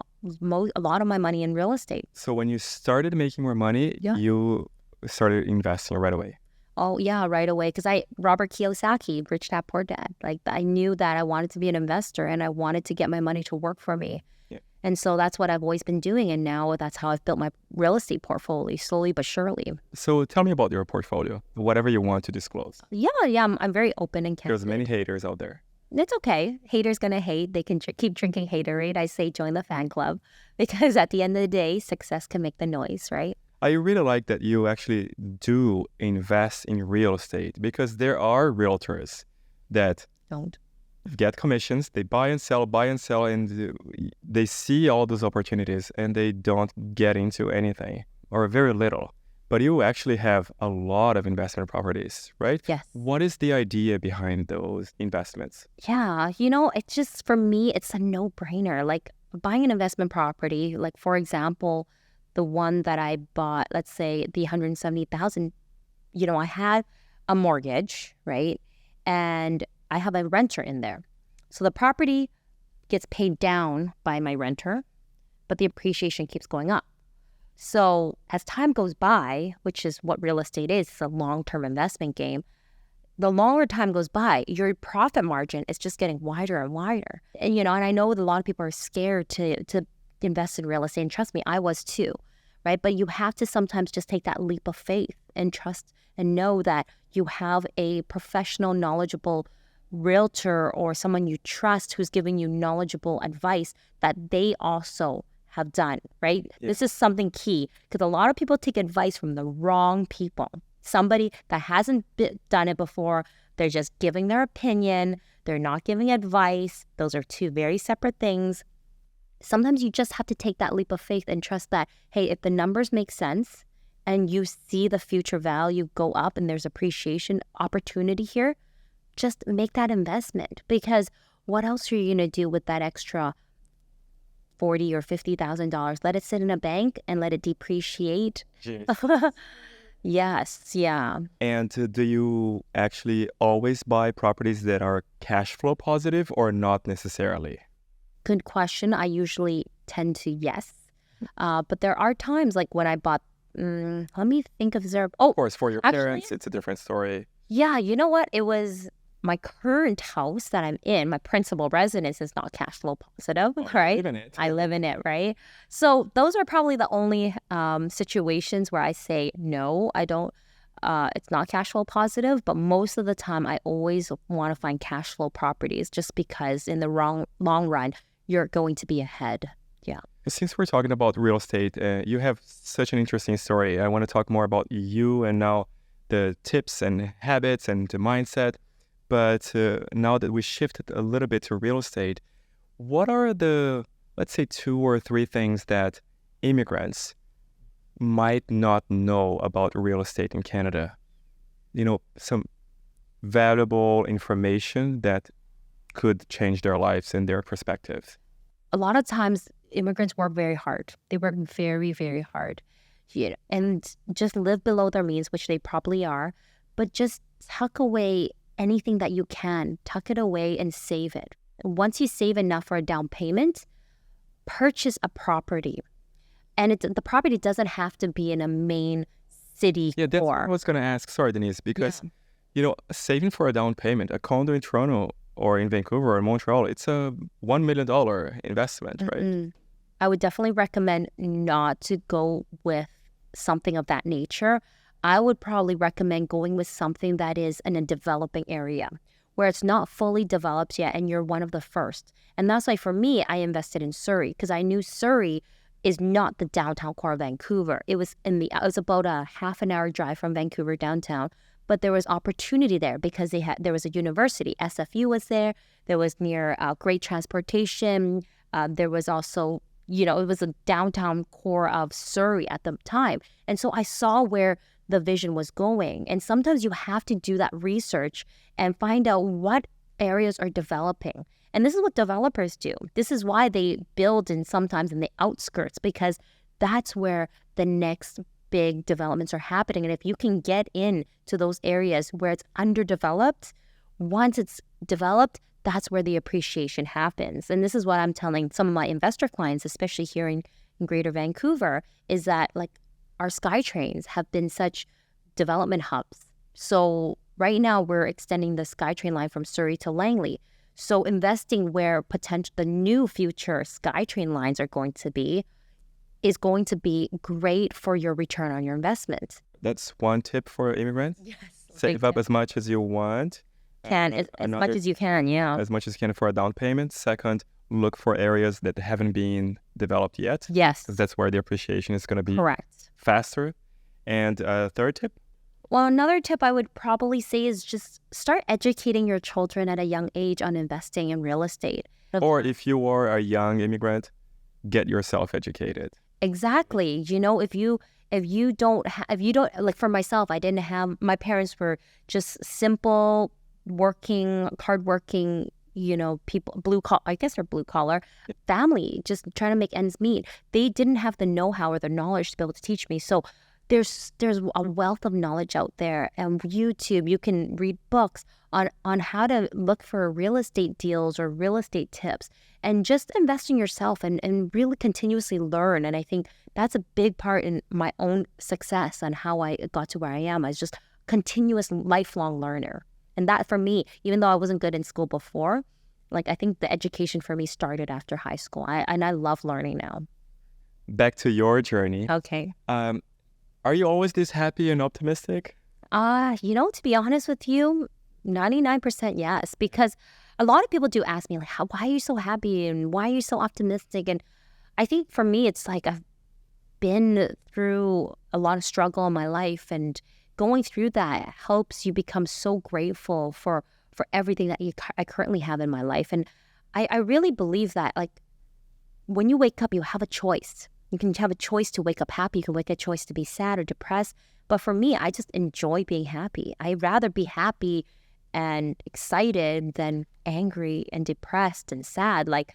lot of my money in real estate. So when you started making more money, you started investing right away. Oh, yeah, right away. Because Robert Kiyosaki, Rich Dad, Poor Dad, like I knew that I wanted to be an investor and I wanted to get my money to work for me. Yeah. And so that's what I've always been doing. And now that's how I've built my real estate portfolio, slowly but surely. So tell me about your portfolio, whatever you want to disclose. Yeah, I'm very open and candid. There's many haters out there. It's okay. Haters gonna hate. They can keep drinking haterade. I say join the fan club because at the end of the day, success can make the noise, right? I really like that you actually do invest in real estate because there are realtors that don't get commissions, they buy and sell, and they see all those opportunities and they don't get into anything or very little. But you actually have a lot of investment properties, right? Yes. What is the idea behind those investments? Yeah, it's just, for me, it's a no-brainer. Like buying an investment property, like for example, the one that I bought, let's say the 170,000, I had a mortgage, right? And I have a renter in there. So the property gets paid down by my renter, but the appreciation keeps going up. So as time goes by, which is what real estate is, it's a long-term investment game. The longer time goes by, your profit margin is just getting wider and wider. And, and I know that a lot of people are scared to invest in real estate. And trust me, I was too, right? But you have to sometimes just take that leap of faith and trust and know that you have a professional, knowledgeable realtor or someone you trust who's giving you knowledgeable advice that they also have done, right? Yeah. This is something key because a lot of people take advice from the wrong people. Somebody that hasn't done it before, they're just giving their opinion. They're not giving advice. Those are two very separate things. Sometimes you just have to take that leap of faith and trust that, hey, if the numbers make sense and you see the future value go up and there's appreciation opportunity here, just make that investment. Because what else are you going to do with that extra $40,000 or $50,000. Let it sit in a bank and let it depreciate. Jeez. Yes, yeah. And do you actually always buy properties that are cash flow positive or not necessarily? Good question. I usually tend to yes. But there are times like when I bought, let me think of there. Oh, Of course, for your actually, parents, it's a different story. yeah, you know what? It was my current house that I'm in, my principal residence is not cash flow positive, Oh, you right? live in it. I live in it, right? So those are probably the only situations where I say, no, I don't, it's not cash flow positive. But most of the time, I always want to find cash flow properties just because in the long run, you're going to be ahead. Yeah. Since we're talking about real estate, you have such an interesting story. I want to talk more about you and now the tips and habits and the mindset. But now that we shifted a little bit to real estate, what are the, let's say, 2 or 3 things that immigrants might not know about real estate in Canada? You know, some valuable information that could change their lives and their perspectives. A lot of times immigrants work very hard. They work very, very hard, and just live below their means, which they probably are, but just tuck away anything that you can, tuck it away and save it. Once you save enough for a down payment, purchase a property. And the property doesn't have to be in a main city Yeah, that's what I core. was going to ask. Sorry, Denise, because, Yeah. saving for a down payment, a condo in Toronto or in Vancouver or Montreal, it's a $1 million investment, right? Mm-mm. I would definitely recommend not to go with something of that nature. I would probably recommend going with something that is in a developing area where it's not fully developed yet and you're one of the first. And that's why for me, I invested in Surrey because I knew Surrey is not the downtown core of Vancouver. It was it was about a half an hour drive from Vancouver downtown, but there was opportunity there because there was a university. SFU was there. There was near great transportation. There was also, it was a downtown core of Surrey at the time. And so I saw where the vision was going. And sometimes you have to do that research and find out what areas are developing. And this is what developers do. This is why they build sometimes in the outskirts, because that's where the next big developments are happening. And if you can get into those areas where it's underdeveloped, once it's developed, that's where the appreciation happens. And this is what I'm telling some of my investor clients, especially here in Greater Vancouver, is that like our SkyTrains have been such development hubs. So right now we're extending the SkyTrain line from Surrey to Langley. So investing where the new future SkyTrain lines are going to be is going to be great for your return on your investment. That's one tip for immigrants. Yes. Save up as much as you want. As much as you can, yeah. As much as you can for a down payment. Second, look for areas that haven't been developed yet. Yes. Because that's where the appreciation is going to be Correct. faster. And third tip? Well, another tip I would probably say is just start educating your children at a young age on investing in real estate. Or if you are a young immigrant, get yourself educated. Exactly. If you don't like, for myself, I didn't have, my parents were just simple hardworking, people, I guess they're blue collar family, just trying to make ends meet. They didn't have the know-how or the knowledge to be able to teach me. So there's a wealth of knowledge out there, and YouTube, you can read books on how to look for real estate deals or real estate tips, and just invest in yourself and really continuously learn. And I think that's a big part in my own success and how I got to where I am. I was just continuous lifelong learner. And that for me, even though I wasn't good in school before, like I think the education for me started after high school. I love learning now. Back to your journey. Okay. Are you always this happy and optimistic? To be honest with you, 99% yes, because a lot of people do ask me, like, why are you so happy and why are you so optimistic? And I think for me, it's like I've been through a lot of struggle in my life, and going through that helps you become so grateful for everything that I currently have in my life. And I really believe that, like, when you wake up, you have a choice. You can have a choice to wake up happy. You can make a choice to be sad or depressed. But for me, I just enjoy being happy. I'd rather be happy and excited than angry and depressed and sad. Like,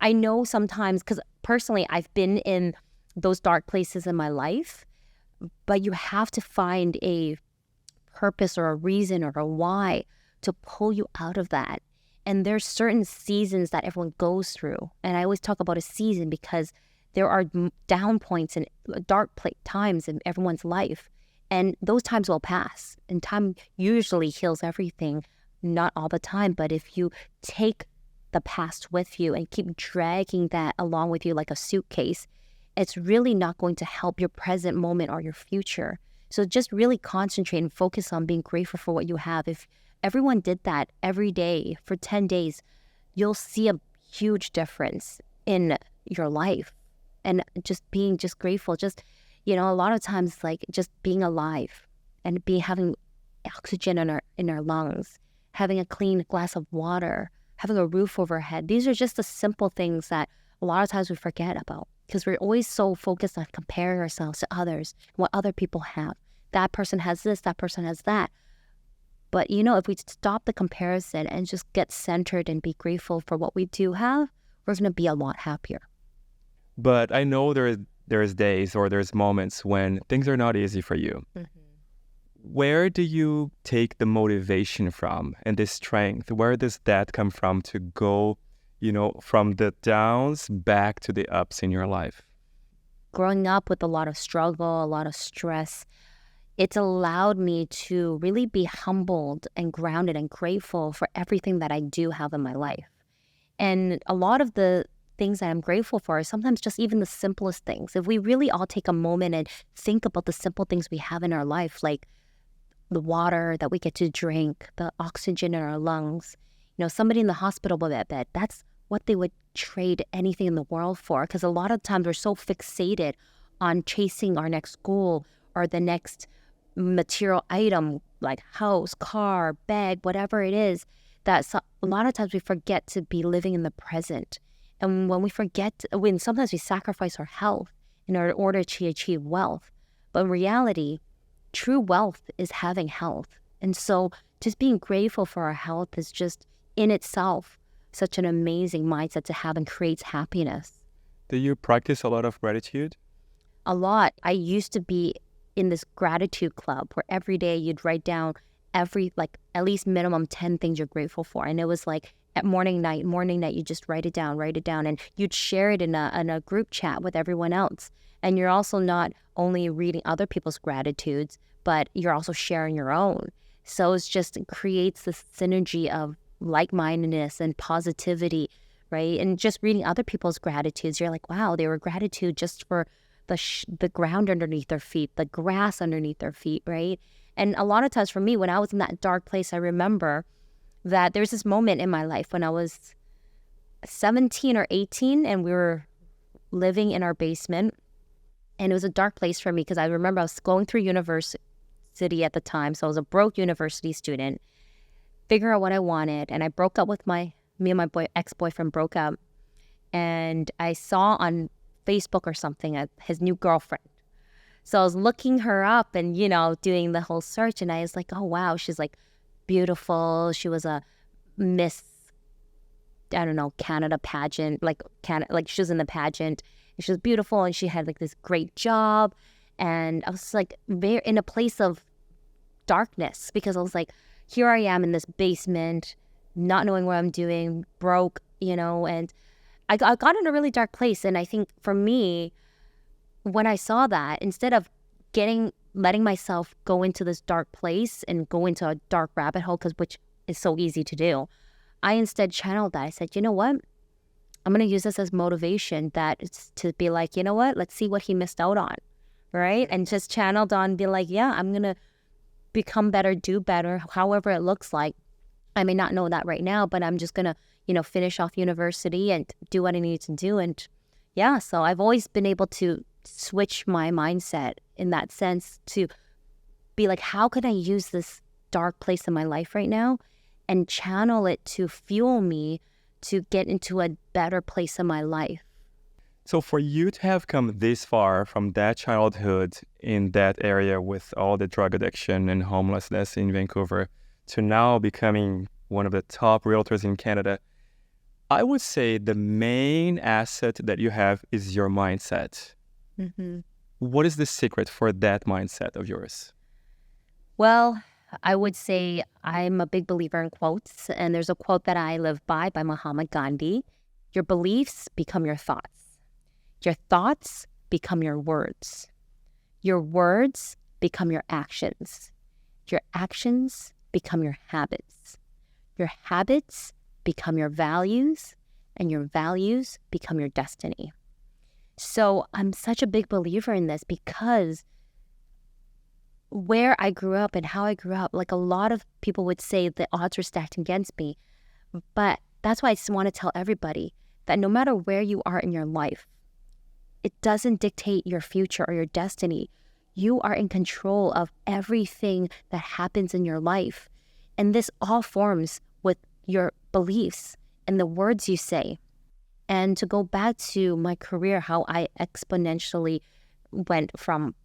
I know sometimes, because personally, I've been in those dark places in my life, but you have to find a purpose or a reason or a why to pull you out of that. And there's certain seasons that everyone goes through. And I always talk about a season because there are down points and dark times in everyone's life. And those times will pass. And time usually heals everything. Not all the time, but if you take the past with you and keep dragging that along with you like a suitcase, it's really not going to help your present moment or your future. So just really concentrate and focus on being grateful for what you have. If everyone did that every day for 10 days, you'll see a huge difference in your life. And just being just grateful, just, a lot of times like just being alive and having oxygen in our lungs, having a clean glass of water, having a roof overhead. These are just the simple things that a lot of times we forget about because we're always so focused on comparing ourselves to others, what other people have. That person has this, that person has that. But, if we stop the comparison and just get centered and be grateful for what we do have, we're going to be a lot happier. But I know there's days or there's moments when things are not easy for you. Mm-hmm. Where do you take the motivation from and the strength? Where does that come from to go, from the downs back to the ups in your life? Growing up with a lot of struggle, a lot of stress, it's allowed me to really be humbled and grounded and grateful for everything that I do have in my life. And a lot of the things that I'm grateful for are sometimes just even the simplest things. If we really all take a moment and think about the simple things we have in our life, like the water that we get to drink, the oxygen in our lungs, somebody in the hospital bed, that's what they would trade anything in the world for. Because a lot of times we're so fixated on chasing our next goal or the next material item like house, car, bag, whatever it is, that a lot of times we forget to be living in the present. And when sometimes we sacrifice our health in order to achieve wealth. But in reality, true wealth is having health. And so just being grateful for our health is just in itself such an amazing mindset to have and creates happiness. Do you practice a lot of gratitude? A lot. I used to be in this gratitude club where every day you'd write down at least minimum 10 things you're grateful for. And it was like at morning, night, you just write it down, and you'd share it in a group chat with everyone else. And you're also not only reading other people's gratitudes, but you're also sharing your own. So it creates this synergy of like-mindedness and positivity, right? And just reading other people's gratitudes, you're like, wow, they were gratitude just for the ground underneath their feet, the grass underneath their feet, right? And a lot of times for me, when I was in that dark place, I remember that there's this moment in my life when I was 17 or 18 and we were living in our basement. And it was a dark place for me because I remember I was going through university at the time. So I was a broke university student, figure out what I wanted. And I broke up with me and my ex-boyfriend broke up. And I saw on Facebook or something his new girlfriend. So I was looking her up and, doing the whole search. And I was like, oh, wow, she's like beautiful. She was a Miss, I don't know, Canada pageant, like she was in the pageant. And she was beautiful and she had like this great job. And I was like very in a place of darkness because I was like, here I am in this basement, not knowing what I'm doing, broke, and I got in a really dark place. And I think for me, when I saw that, instead of letting myself go into this dark place and go into a dark rabbit hole, which is so easy to do, I instead channeled that. I said, you know what? I'm going to use this as motivation to be like, you know what? Let's see what he missed out on, right? And just channeled on, be like, yeah, I'm going to become better, do better, however it looks like. I may not know that right now, but I'm just going to, finish off university and do what I need to do. And yeah, so I've always been able to switch my mindset in that sense to be like, how can I use this dark place in my life right now and channel it to fuel me to get into a better place in my life? So for you to have come this far from that childhood in that area with all the drug addiction and homelessness in Vancouver to now becoming one of the top realtors in Canada, I would say the main asset that you have is your mindset. Mm-hmm. What is the secret for that mindset of yours? Well, I would say I'm a big believer in quotes, and there's a quote that I live by Mahatma Gandhi. Your beliefs become your thoughts. Your thoughts become your words. Your words become your actions. Your actions become your habits. Your habits become your values, and your values become your destiny. So I'm such a big believer in this because where I grew up and how I grew up, like a lot of people would say the odds are stacked against me. But that's why I just want to tell everybody that no matter where you are in your life, it doesn't dictate your future or your destiny. You are in control of everything that happens in your life. And this all forms with your beliefs and the words you say. And to go back to my career, how I exponentially went from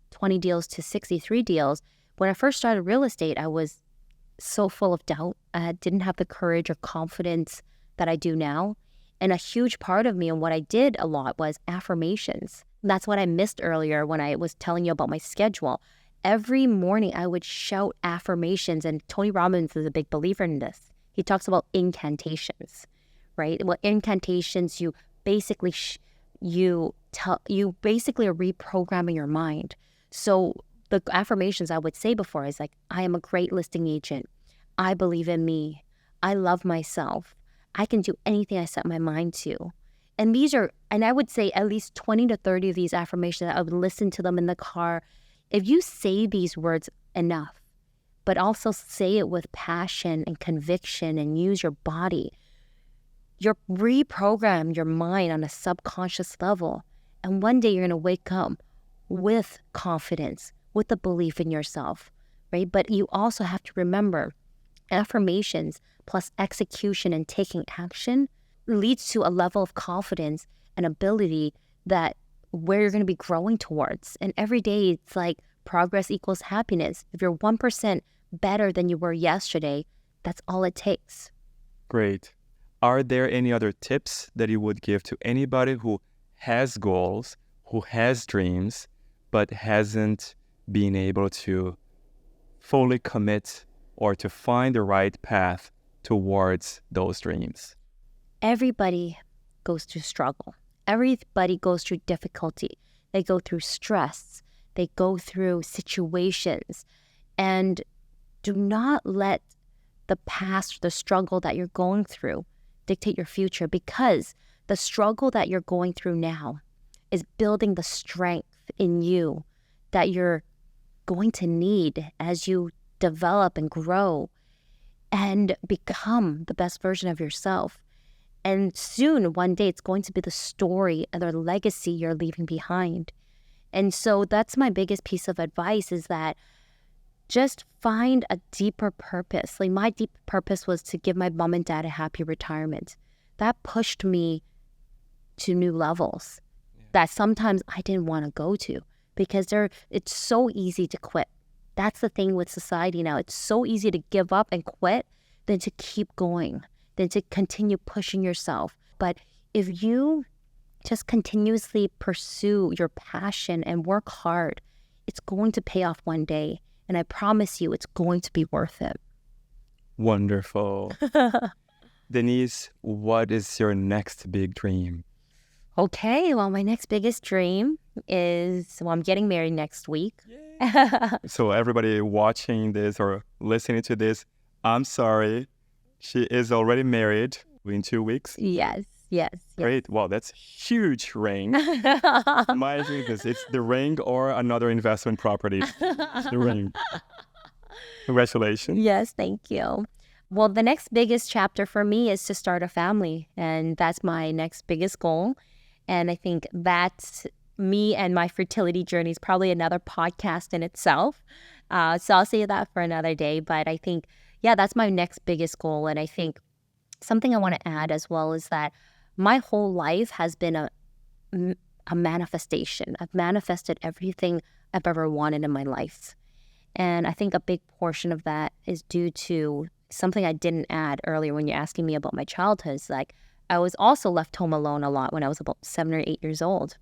20 deals to 63 deals. When I first started real estate, I was so full of doubt. I didn't have the courage or confidence that I do now. And a huge part of me and what I did a lot was affirmations. That's what I missed earlier when I was telling you about my schedule. Every morning I would shout affirmations, and Tony Robbins is a big believer in this. He talks about incantations, right? Well, incantations, you basically you basically are reprogramming your mind. So the affirmations I would say before is like, I am a great listing agent. I believe in me. I love myself. I can do anything I set my mind to. And and I would say at least 20 to 30 of these affirmations, I would listen to them in the car. If you say these words enough, but also say it with passion and conviction and use your body, you're reprogram your mind on a subconscious level. And one day you're going to wake up with confidence, with a belief in yourself, right? But you also have to remember affirmations plus execution and taking action leads to a level of confidence and ability that where you're going to be growing towards. And every day it's like progress equals happiness. If you're 1% better than you were yesterday, that's all it takes. Great. Are there any other tips that you would give to anybody who has goals, who has dreams, but hasn't been able to fully commit or to find the right path towards those dreams? Everybody goes through struggle. Everybody goes through difficulty. They go through stress. They go through situations. And do not let the past, the struggle that you're going through dictate your future, because the struggle that you're going through now is building the strength in you that you're going to need as you develop and grow and become the best version of yourself. And soon, one day, it's going to be the story and the legacy you're leaving behind. And so that's my biggest piece of advice, is that just find a deeper purpose. Like my deep purpose was to give my mom and dad a happy retirement. That pushed me to new levels that sometimes I didn't want to go to, because it's so easy to quit. That's the thing with society now. It's so easy to give up and quit than to keep going, than to continue pushing yourself. But if you just continuously pursue your passion and work hard, it's going to pay off one day. And I promise you, it's going to be worth it. Wonderful. Denise, what is your next big dream? Okay, well, my next biggest dream is, I'm getting married next week. So everybody watching this or listening to this, I'm sorry. She is already married in 2 weeks. Yes. Great. Wow, that's huge ring. My goodness, it's the ring or another investment property. The ring. Congratulations. Yes, thank you. Well, the next biggest chapter for me is to start a family. And that's my next biggest goal. And I think that's me and my fertility journey is probably another podcast in itself. So I'll say that for another day. But I think, that's my next biggest goal. And I think something I want to add as well is that my whole life has been a manifestation. I've manifested everything I've ever wanted in my life. And I think a big portion of that is due to something I didn't add earlier when you're asking me about my childhood is like I was also left home alone a lot when I was about 7 or 8 years old,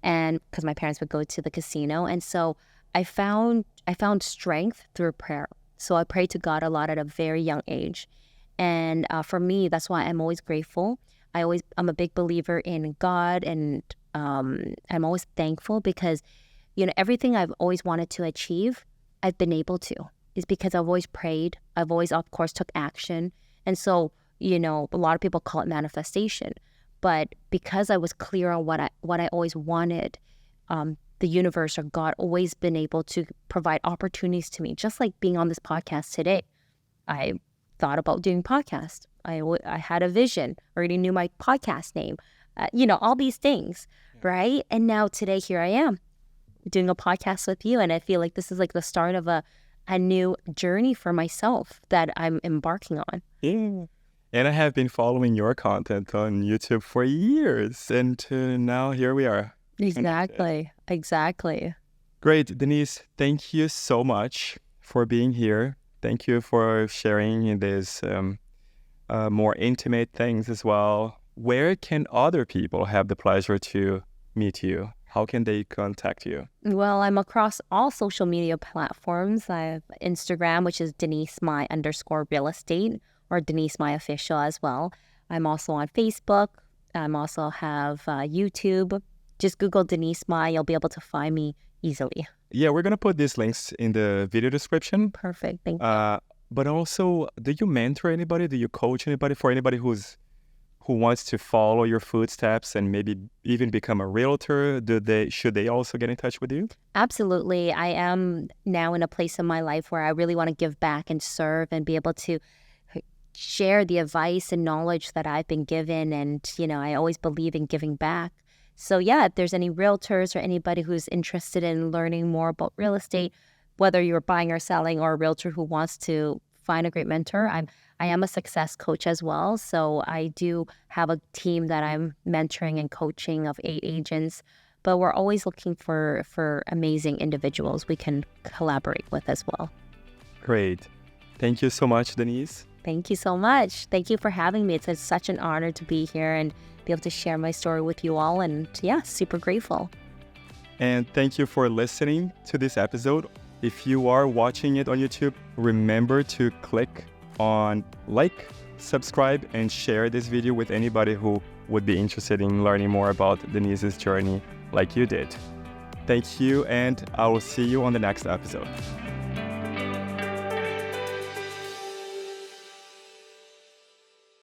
and because my parents would go to the casino, and so I found strength through prayer. So I prayed to God a lot at a very young age, and for me, that's why I'm always grateful. I'm a big believer in God, and I'm always thankful because everything I've always wanted to achieve, I've been able to. Is because I've always prayed. I've always, of course, took action. And so, a lot of people call it manifestation. But because I was clear on what I always wanted, the universe or God always been able to provide opportunities to me. Just like being on this podcast today. I thought about doing podcast. I had a vision, already knew my podcast name, all these things, right? And now today, here I am doing a podcast with you. And I feel like this is like the start of a new journey for myself that I'm embarking on. Yeah. And I have been following your content on YouTube for years. And now here we are. Exactly. Great. Denise, thank you so much for being here. Thank you for sharing these more intimate things as well. Where can other people have the pleasure to meet you? How can they contact you? Well, I'm across all social media platforms. I have Instagram, which is Denise Mai _real estate, or Denise Mai official as well. I'm also on Facebook. I also have YouTube. Just Google Denise Mai. You'll be able to find me easily. Yeah, we're going to put these links in the video description. Perfect. Thank you. But also, do you mentor anybody? Do you coach anybody? For anybody who wants to follow your footsteps and maybe even become a realtor, should they also get in touch with you? Absolutely. I am now in a place in my life where I really want to give back and serve and be able to share the advice and knowledge that I've been given. And, I always believe in giving back. So yeah, if there's any realtors or anybody who's interested in learning more about real estate, whether you're buying or selling, or a realtor who wants to find a great mentor, I am a success coach as well. So I do have a team that I'm mentoring and coaching of 8 agents, but we're always looking for amazing individuals we can collaborate with as well. Great. Thank you so much, Denise. Thank you so much. Thank you for having me. It's such an honor to be here and be able to share my story with you all. And yeah, super grateful. And thank you for listening to this episode. If you are watching it on YouTube, remember to click on like, subscribe, and share this video with anybody who would be interested in learning more about Denise's journey like you did. Thank you, and I will see you on the next episode.